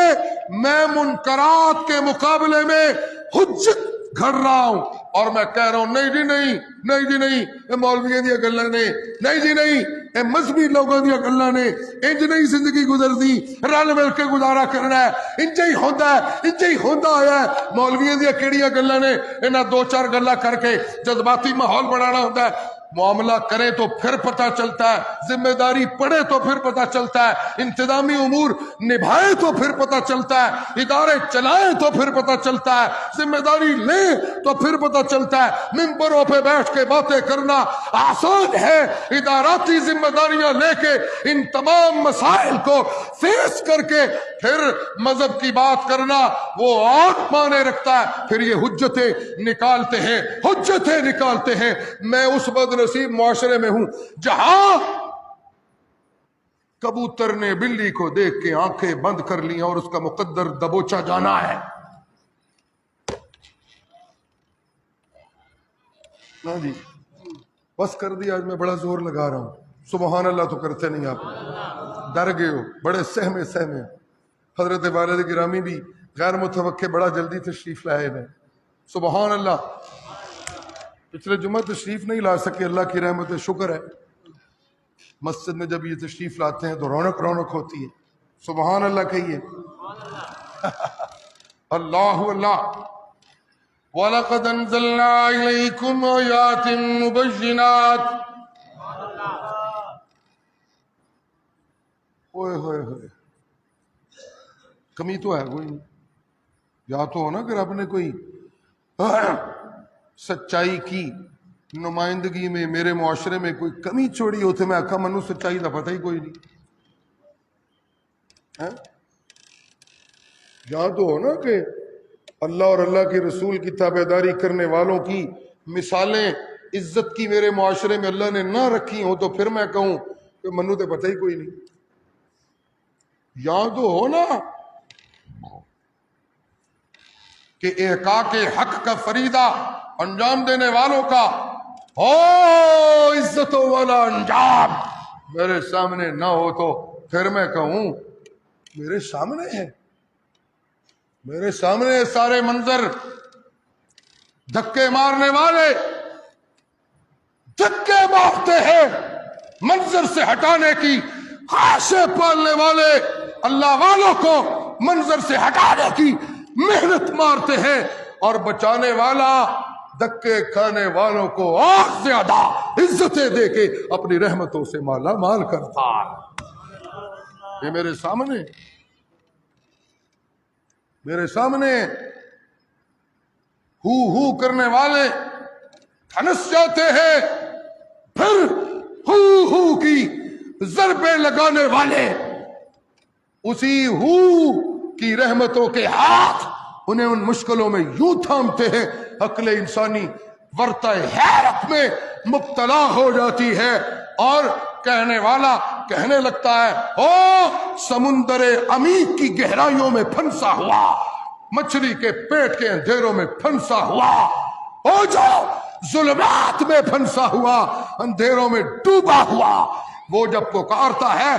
میں منکرات کے مقابلے میں حجت گھڑ رہا ہوں، اور میں کہہ رہا ہوں نہیں جی نہیں، نہیں جی نہیں، اے مولویوں دیا گلاں نے، نہیں جی نہیں، اے مذہبی لوگوں دیا گلاں نے، انج نہیں زندگی گزرتی، رل مل کے گزارا کرنا ہے، انج ہی ہوندا ہے، انج ہی ہوندا آیا ہے۔ مولویوں دیا کیڑیاں گلاں نے، انہاں دو چار گلاں کر کے جذباتی ماحول بنانا ہوتا ہے۔ معاملہ کرے تو پھر پتہ چلتا ہے، ذمہ داری پڑے تو پھر پتہ چلتا ہے، انتظامی امور نبھائے تو پھر پتہ چلتا ہے، ادارے چلائیں تو پھر پتہ چلتا ہے، ذمہ داری لیں تو پھر پتہ چلتا ہے۔ ممبروں پہ بیٹھ کے باتیں کرنا آسان ہے، اداراتی ذمہ داریاں لے کے ان تمام مسائل کو فیس کر کے پھر مذہب کی بات کرنا وہ اور معنی رکھتا ہے۔ پھر یہ حجتیں نکالتے ہیں، حجتیں نکالتے ہیں۔ میں اس بد نصیب معاشرے میں ہوں جہاں کبوتر نے بلی کو دیکھ کے آنکھیں بند کر لی اور اس کا مقدر دبوچا جانا ہے۔ نا جی بس کر دیا، آج میں بڑا زور لگا رہا ہوں، سبحان اللہ تو کرتے نہیں، آپ ڈر گئے ہو، بڑے سہمے۔ حضرت والد گرامی بھی غیر متوقع بڑا جلدی تشریف لائے ہیں، سبحان اللہ۔ پچھلے جمعہ تشریف نہیں لا سکے، اللہ کی رحمت شکر ہے۔ مسجد میں جب یہ تشریف لاتے ہیں تو رونق ہوتی ہے، سبحان اللہ کہیے، اللہ اللہ۔ وَلَقَدْ أَنزَلْنَا إِلَيْكُمْ آيَاتٍ مُبَيِّنَاتٍ، اوئے ہوئے ہوئے، کمی تو ہے کوئی نہیں، یا تو ہو نا کہ رب نے کوئی سچائی کی نمائندگی میں میرے معاشرے میں کوئی کمی چھوڑی ہوتے، میں آکھا منو سچائی دا پتہ ہی کوئی نہیں، یا تو ہو نا کہ اللہ اور اللہ کے رسول کی تابعداری کرنے والوں کی مثالیں عزت کی میرے معاشرے میں اللہ نے نہ رکھی ہو تو پھر میں کہوں کہ منو تے پتہ ہی کوئی نہیں۔ یا تو ہو نا کہ احقاق حق کا فریضہ انجام دینے والوں کا ہو عزتوں والا انجام میرے سامنے نہ ہو تو پھر میں کہوں میرے سامنے ہے، میرے سامنے سارے منظر، دھکے مارنے والے دھکے مارتے ہیں، منظر سے ہٹانے کی خواہشیں پالنے والے اللہ والوں کو منظر سے ہٹانے کی محنت مارتے ہیں، اور بچانے والا دھکے کھانے والوں کو اور زیادہ عزتیں دے کے اپنی رحمتوں سے مالا مال کرتا ہے۔ یہ میرے سامنے ہو کرنے والے تھنس جاتے ہیں، پھر ہو کی ضربیں لگانے والے اسی ہو کی رحمتوں کے ہاتھ انہیں ان مشکلوں میں یوں تھامتے ہیں، عقل انسانی ورطہ حیرت میں مبتلا ہو جاتی ہے، اور کہنے والا کہنے لگتا ہے او سمندر عمیق کی گہرائیوں میں پھنسا ہوا، مچھلی کے پیٹ کے اندھیروں میں پھنسا ہوا، او جو ظلمات میں پھنسا ہوا، اندھیروں میں ڈوبا ہوا، وہ جب پکارتا ہے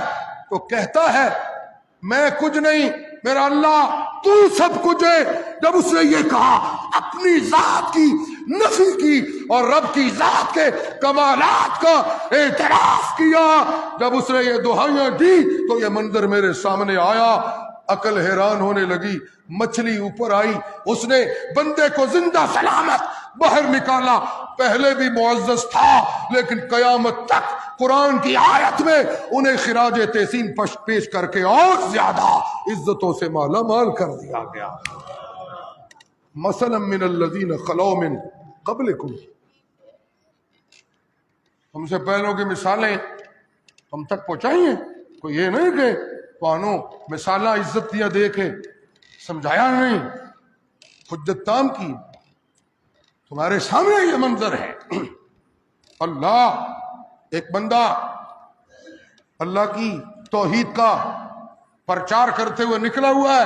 تو کہتا ہے میں کچھ نہیں، میرا اللہ تو سب کچھ ہے۔ جب اس نے یہ کہا، اپنی ذات کی نفی کی اور رب کی ذات کے کمالات کا اعتراف کیا، جب اس نے یہ دہائیاں دی تو یہ منظر میرے سامنے آیا، عقل حیران ہونے لگی، مچھلی اوپر آئی، اس نے بندے کو زندہ سلامت باہر نکالا، پہلے بھی معزز تھا لیکن قیامت تک قرآن کی آیت میں انہیں خراج تحسین پیش کر کے اور زیادہ عزتوں سے مالا مال کر دیا گیا۔ مثلا من الذین خلو من قبلکم، ہم سے پہلوں کی مثالیں ہم تک پہنچائیے، کوئی یہ نہیں کہ پانو مثالہ عزت دیا دے کے سمجھایا نہیں، حجت تام کی۔ تمہارے سامنے یہ منظر ہے، اللہ ایک بندہ اللہ کی توحید کا پرچار کرتے ہوئے نکلا ہوا ہے،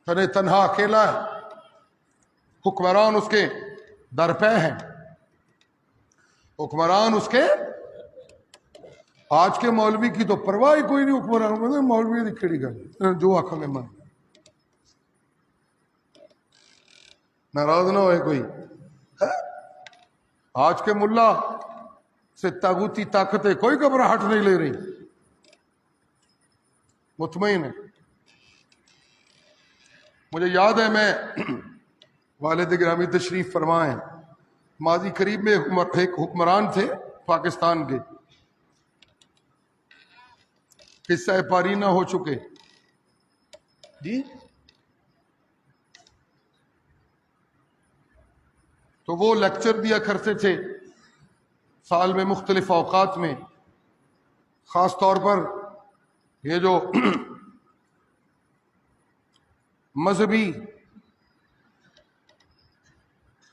تنے تنہا اکیلا ہے، حکمران اس کے درپے ہیں، حکمران اس کے، آج کے مولوی کی تو پرواہ کوئی نہیں، حکمران مولوی دی کھڑی گل جو آنکھوں میں من، ناراض نہ ہوئے کوئی، آج کے ملا سے تاغوتی طاقتیں کوئی گھبراہٹ نہیں لے رہی، مطمئن ہے۔ مجھے یاد ہے میں والد گرامی تشریف فرمائے، ماضی قریب میں ایک حکمران تھے پاکستان کے، قصہ پاری نہ ہو چکے جی، تو وہ لیکچر دیا کرتے تھے سال میں مختلف اوقات میں، خاص طور پر یہ جو مذہبی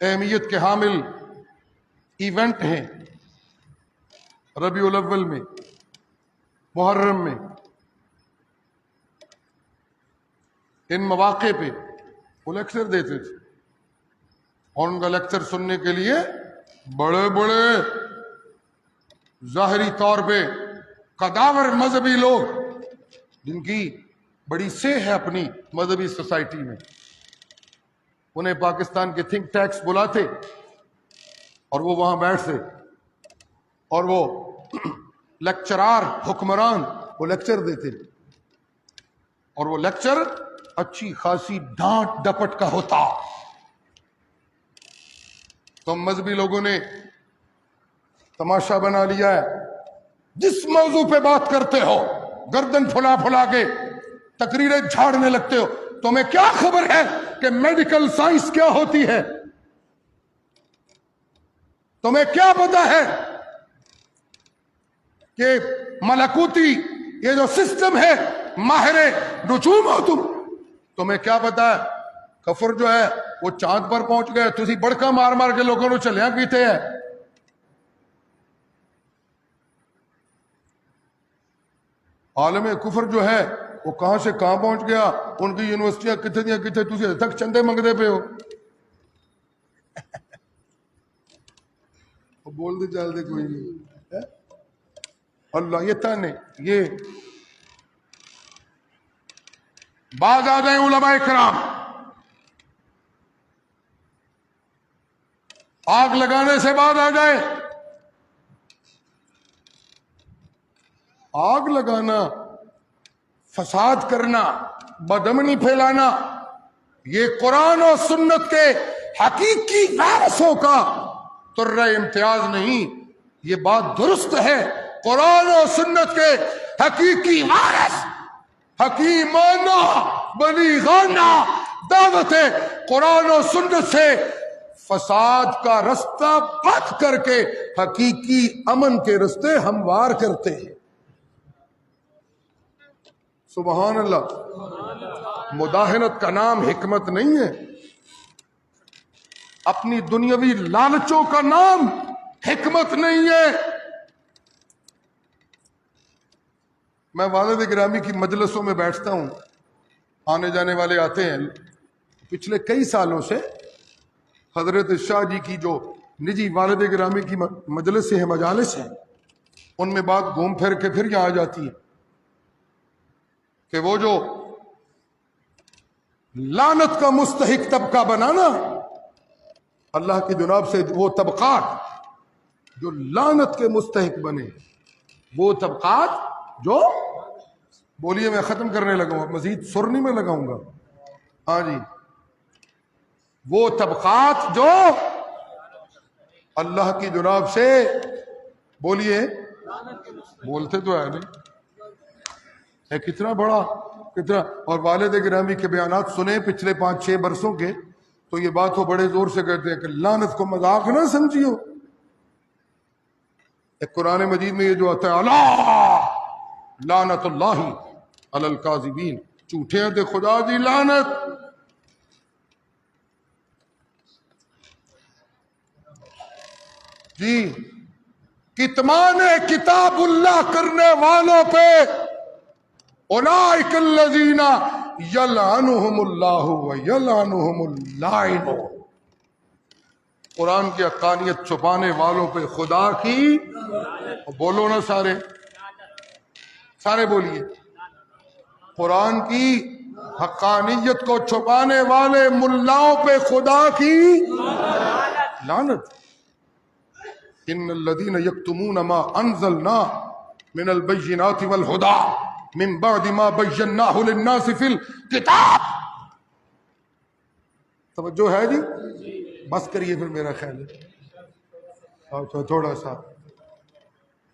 اہمیت کے حامل ایونٹ ہیں، ربیع الاول میں، محرم میں، ان مواقع پہ وہ لیکچر دیتے تھے، اور ان کا لیکچر سننے کے لیے بڑے بڑے ظاہری طور پہ قداور مذہبی لوگ، جن کی بڑی سے ہے اپنی مذہبی سوسائٹی میں، انہیں پاکستان کے تھنک ٹینکس بلاتے اور وہ وہاں بیٹھتے، اور وہ لیکچرار حکمران وہ لیکچر دیتے، اور وہ لیکچر اچھی خاصی ڈانٹ ڈپٹ کا ہوتا۔ تو مذہبی لوگوں نے تماشا بنا لیا ہے، جس موضوع پہ بات کرتے ہو گردن پھلا پھلا کے تقریریں جھاڑنے لگتے ہو، تمہیں کیا خبر ہے کہ میڈیکل سائنس کیا ہوتی ہے؟ تمہیں کیا پتا ہے کہ ملکوتی یہ جو سسٹم ہے، ماہر نجوم ہو تمہیں کیا پتا ہے کفر جو ہے وہ چاند پر پہنچ گئے، تسی بڑکا مار مار کے لوگوں کو چلیاں پیتے ہیں۔ عالم کفر جو ہے وہ کہاں سے کہاں پہنچ گیا، ان کی یونیورسٹیاں کتنے دیاں کتنے، تسی ابھی تک چندے منگدے پہ ہو۔ بول دے چل دے کوئی نہیں، اللہ یہ تانے یہ بعض آ جائیں علماء کرام، آگ لگانے سے بعد آ جائے، آگ لگانا، فساد کرنا، بدامنی پھیلانا، یہ قرآن و سنت کے حقیقی وارثوں کا ترہ امتیاز نہیں، یہ بات درست ہے۔ قرآن و سنت کے حقیقی وارث حکیمانہ بلیغانہ دعوت قرآن و سنت سے فساد کا رستہ بند کر کے حقیقی امن کے رستے ہموار کرتے ہیں۔ سبحان اللہ۔ مداہنت کا نام حکمت نہیں ہے، اپنی دنیاوی لالچوں کا نام حکمت نہیں ہے۔ میں والد گرامی کی مجلسوں میں بیٹھتا ہوں، آنے جانے والے آتے ہیں۔ پچھلے کئی سالوں سے حضرت شاہ جی کی جو نجی والد گرامی کی مجلس ہیں، مجالس ہیں، ان میں بات گھوم پھر کے پھر یہاں آ جاتی ہے کہ وہ جو لعنت کا مستحق طبقہ بنانا، اللہ کی جناب سے وہ طبقات جو لعنت کے مستحق بنے، وہ طبقات جو، بولیے میں ختم کرنے لگا ہوں، مزید سر نہیں میں لگاؤں گا، ہاں جی، وہ طبقات جو اللہ کی جناب سے، بولیے، بولتے تو ہے نہیں، ہے کتنا بڑا، کتنا، اور والد گرامی کے بیانات سنے پچھلے 5-6 برسوں کے، تو یہ بات وہ بڑے زور سے کہتے ہیں کہ لعنت کو مذاق نہ سمجھیو۔ ایک قرآن مجید میں یہ جو آتا ہے، اللہ لعنت اللہ علی الکاذبین، جھوٹے تے خدا دی لعنت۔ جی، کتمان کتاب اللہ کرنے والوں پہ اولئک الذین یلعنہم اللہ ویلعنہم اللاعنون، قرآن کی حقانیت چھپانے والوں پہ خدا کی، بولو نا سارے، سارے بولیے، قرآن کی حقانیت کو چھپانے والے ملاؤں پہ خدا کی لعنت۔ ان الذین یکتمون ما انزلنا من البینات والہدی من بعد ما بیناہ للناس فی الکتاب۔ توجہ ہے جی؟ بس کریے پھر، میرا خیال ہے تھوڑا سا۔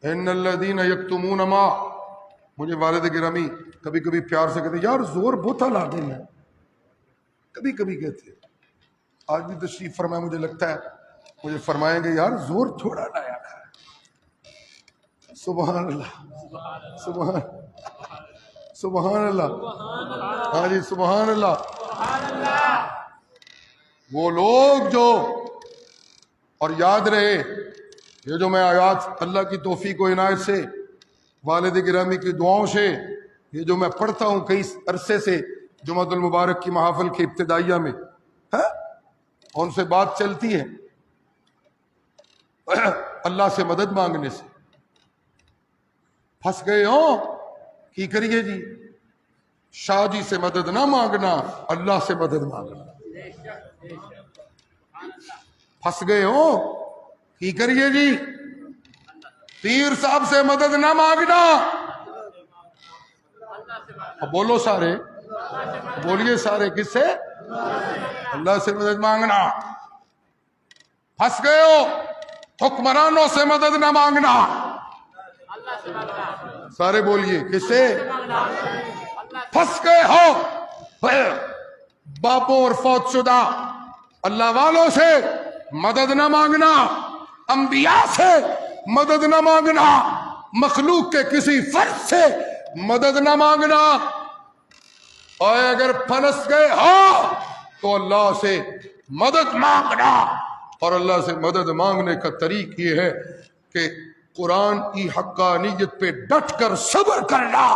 ان الذین یکتمون ما، مجھے والد گرامی کبھی کبھی پیار سے کہتے یار زور بہت لا دینا، کبھی کبھی کہتے، آج بھی تشریف فرمائے، مجھے لگتا ہے مجھے فرمائیں گے یار زور تھوڑا لایا ہے۔ سبحان اللہ، سبحان اللہ، ہاں جی سبحان اللہ۔ وہ لوگ جو، اور یاد رہے یہ جو میں آیات اللہ کی توفیق و عنایت سے، والد گرامی کی دعاؤں سے، یہ جو میں پڑھتا ہوں کئی عرصے سے جمعۃ المبارک کی محافل کے ابتدائیہ میں، ان سے بات چلتی ہے اللہ سے مدد مانگنے سے۔ پھنس گئے ہو کی کریے جی، شاہ جی سے مدد نہ مانگنا، اللہ سے مدد مانگنا۔ پھنس گئے ہو کی کریے جی، پیر صاحب سے مدد نہ مانگنا، بولو سارے، بولیے سارے، کس سے؟ اللہ سے مدد مانگنا۔ پھنس گئے ہو حکمرانوں سے مدد نہ مانگنا، سارے بولیے کس سے؟ پھنس گئے ہو باپوں اور فوت شدہ اللہ والوں سے مدد نہ مانگنا، انبیاء سے مدد نہ مانگنا، مخلوق کے کسی فرد سے مدد نہ مانگنا۔ اور اگر پھنس گئے ہو تو اللہ سے مدد مانگنا، اور اللہ سے مدد مانگنے کا طریق یہ ہے کہ قرآن کی حقانیت پہ ڈٹ کر صبر کرنا،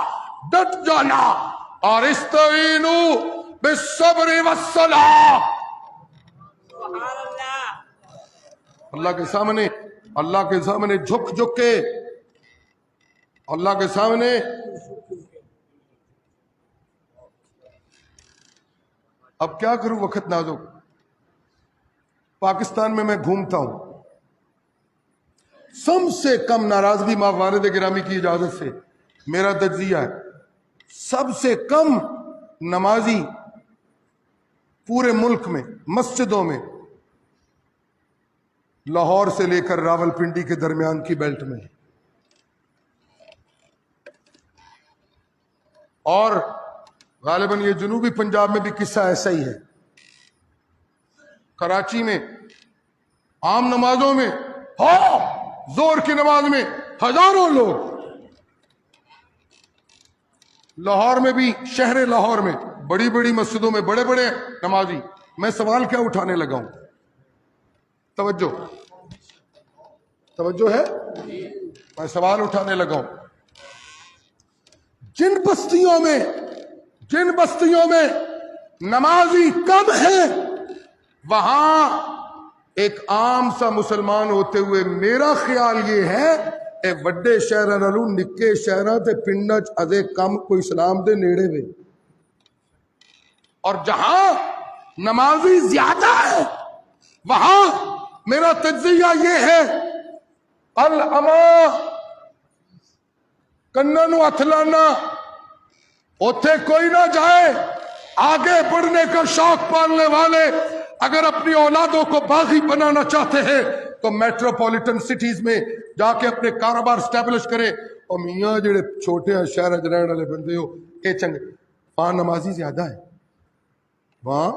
ڈٹ جانا، اور استعینوا بالصبر والصلاۃ۔ اللہ کے سامنے، اللہ کے سامنے جھک جھک کے، اللہ کے سامنے اب کیا کروں، وقت نازک۔ پاکستان میں گھومتا ہوں، سب سے کم ناراضگی ماں والد گرامی کی اجازت سے میرا تجزیہ ہے، سب سے کم نمازی پورے ملک میں مسجدوں میں لاہور سے لے کر راولپنڈی کے درمیان کی بیلٹ میں. اور غالباً یہ جنوبی پنجاب میں بھی قصہ ایسا ہی ہے. کراچی میں عام نمازوں میں زور کی نماز میں ہزاروں لوگ. لاہور میں بھی، شہر لاہور میں بڑی بڑی مسجدوں میں بڑے بڑے نمازی. میں سوال کیا اٹھانے لگا ہوں؟ توجہ ہے؟ میں سوال اٹھانے لگا ہوں. جن بستیوں میں نمازی کم ہیں، وہاں ایک عام سا مسلمان ہوتے ہوئے میرا خیال یہ ہے اے وڈے شہراں نالوں نکے شہراں تے پنڈاں چ ادے کم کوئی اسلام دے نیڑے وے. اور جہاں نمازی زیادہ ہے وہاں میرا تجزیہ یہ ہے الاما کناں نو ہتھ لانا، اوتھے کوئی نہ جائے. آگے بڑھنے کا شوق پالنے والے اگر اپنی اولادوں کو باغی بنانا چاہتے ہیں تو میٹروپولیٹن سٹیز میں جا کے اپنے کاروبار اسٹیبلش کرے. اور میاں جڑے چھوٹے شہر چ رہن والے بندے ہو یہ چنگے، وہاں نمازی زیادہ ہے. وہاں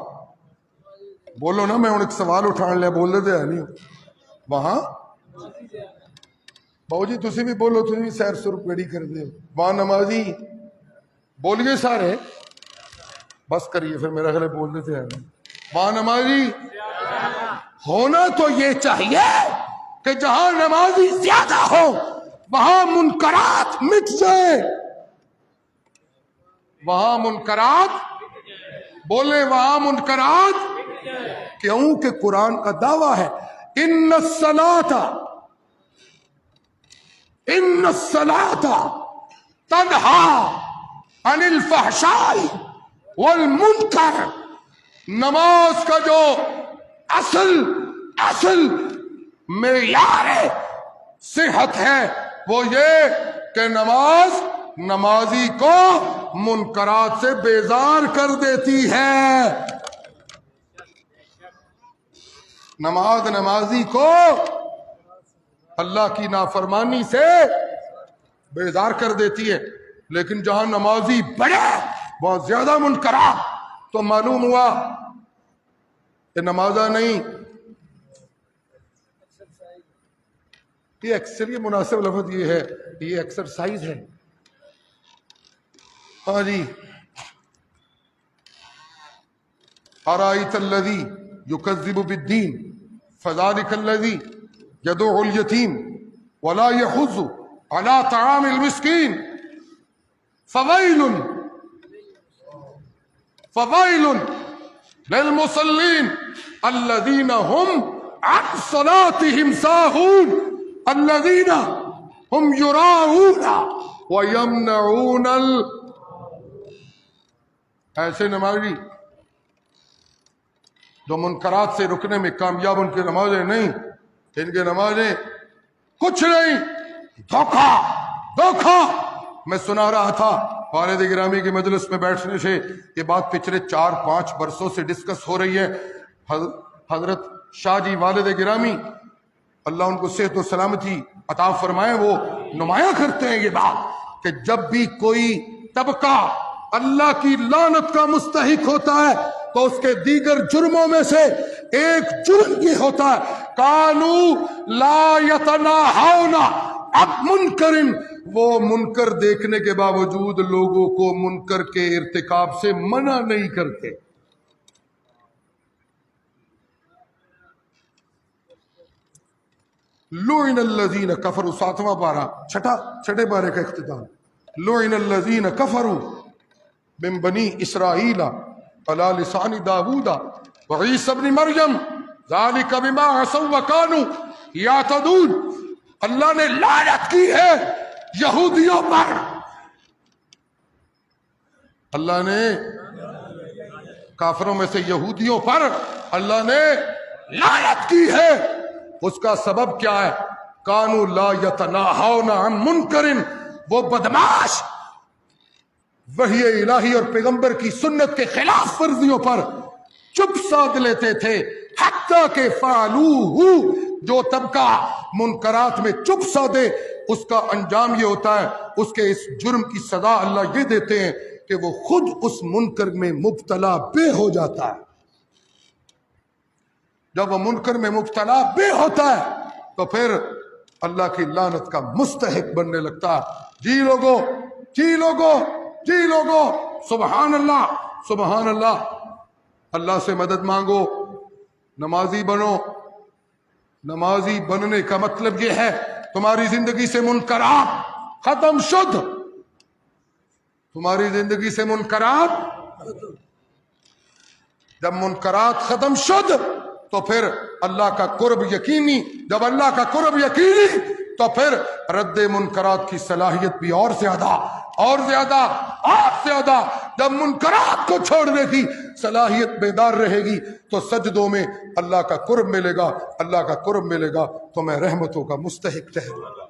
بولو نا، میں ہوں ایک سوال اٹھان لیا، بول دے ہے نہیں. وہاں بہو جی تسی بھی بولو، تسی بھی سیر سر پیڑی کر دے. وہاں نمازی بولیے سارے، بس کریے پھر، میرا خیال بول دیتے ہیں. وہاں نمازی ہونا تو یہ چاہیے کہ جہاں نمازی زیادہ ہو وہاں منکرات مٹ جائے. وہاں منکرات بولے، وہاں منکرات. کیوں کہ قرآن کا دعویٰ ہے ان الصلاۃ تنہا عن الفحشاء والمنکر. نماز کا جو اصل معیار صحت ہے وہ یہ کہ نمازی کو منکرات سے بیزار کر دیتی ہے. نمازی کو اللہ کی نافرمانی سے بیزار کر دیتی ہے. لیکن جہاں نمازی بڑے وہاں زیادہ منکرات. تو معلوم ہوا کہ نمازہ نہیں، یہ اکثر یہ مناسب لفظ یہ ہے، یہ ایکسرسائز ہے. ہاں جی. ارائیت الذی یکذب بالدین فذلک الذی یدعو الیتیم ولا یحض علی طعام المسکین فویل للمصلین الذین هم عن صلاتهم ساہون الذین هم یراؤون ویمنعون ایسے نمازی جو منکرات سے رکنے میں کامیاب، ان کی نمازیں نہیں، ان کی نمازیں کچھ نہیں، دھوکہ. میں سنا رہا تھا والد گرامی کی مجلس میں بیٹھنے سے یہ بات پچھلے 4-5 برسوں سے ڈسکس ہو رہی ہے. حضرت شاہ جی والد گرامی اللہ ان کو صحت و سلامتی عطا فرمائے، وہ نمایاں کرتے ہیں یہ بات کہ جب بھی کوئی طبقہ اللہ کی لعنت کا مستحق ہوتا ہے تو اس کے دیگر جرموں میں سے ایک جرم یہ ہوتا ہے کانو لا یتناہون عن منکر، وہ منکر دیکھنے کے باوجود لوگوں کو منکر کے ارتکاب سے منع نہیں کرتے. لعن الذین کفروا، 7واں پارہ چھٹے پارے کا اختتام. لعن الذین کفروا من بنی اسرائیل علی لسان داود وعیسی ابن مریم ذالک بما عصوا وکانوا یعتدون. اللہ نے لعنت کی ہے یہودیوں پر. اللہ نے کافروں میں سے یہودیوں پر اللہ نے لعنت کی ہے. اس کا سبب کیا ہے؟ کانوا لا یتناہون عن منکر، وہ بدماش وحی الہی اور پیغمبر کی سنت کے خلاف ورزیوں پر چپ سادھ لیتے تھے. حتیٰ کہ فعلوہ، جو طبقہ منکرات میں چپ سا دے اس کا انجام یہ ہوتا ہے، اس کے اس جرم کی سزا اللہ یہ دیتے ہیں کہ وہ خود اس منکر میں مبتلا بے ہو جاتا ہے۔ جب وہ منکر میں مبتلا بے ہوتا ہے تو پھر اللہ کی لعنت کا مستحق بننے لگتا ہے۔ جی لوگو، جی لوگو، جی لوگو، سبحان اللہ، سبحان اللہ، اللہ سے مدد مانگو، نمازی بنو۔ نمازی بننے کا مطلب یہ ہے تمہاری زندگی سے منکرات ختم شد، تمہاری زندگی سے منکرات، جب منکرات ختم شد تو پھر اللہ کا قرب یقینی، جب اللہ کا قرب یقینی تو پھر رد منکرات کی صلاحیت بھی اور زیادہ اور زیادہ اور زیادہ۔ جب منکرات کو چھوڑنے کی صلاحیت بیدار رہے گی تو سجدوں میں اللہ کا قرب ملے گا، اللہ کا قرب ملے گا تو میں رحمتوں کا مستحق ٹھہروں گا۔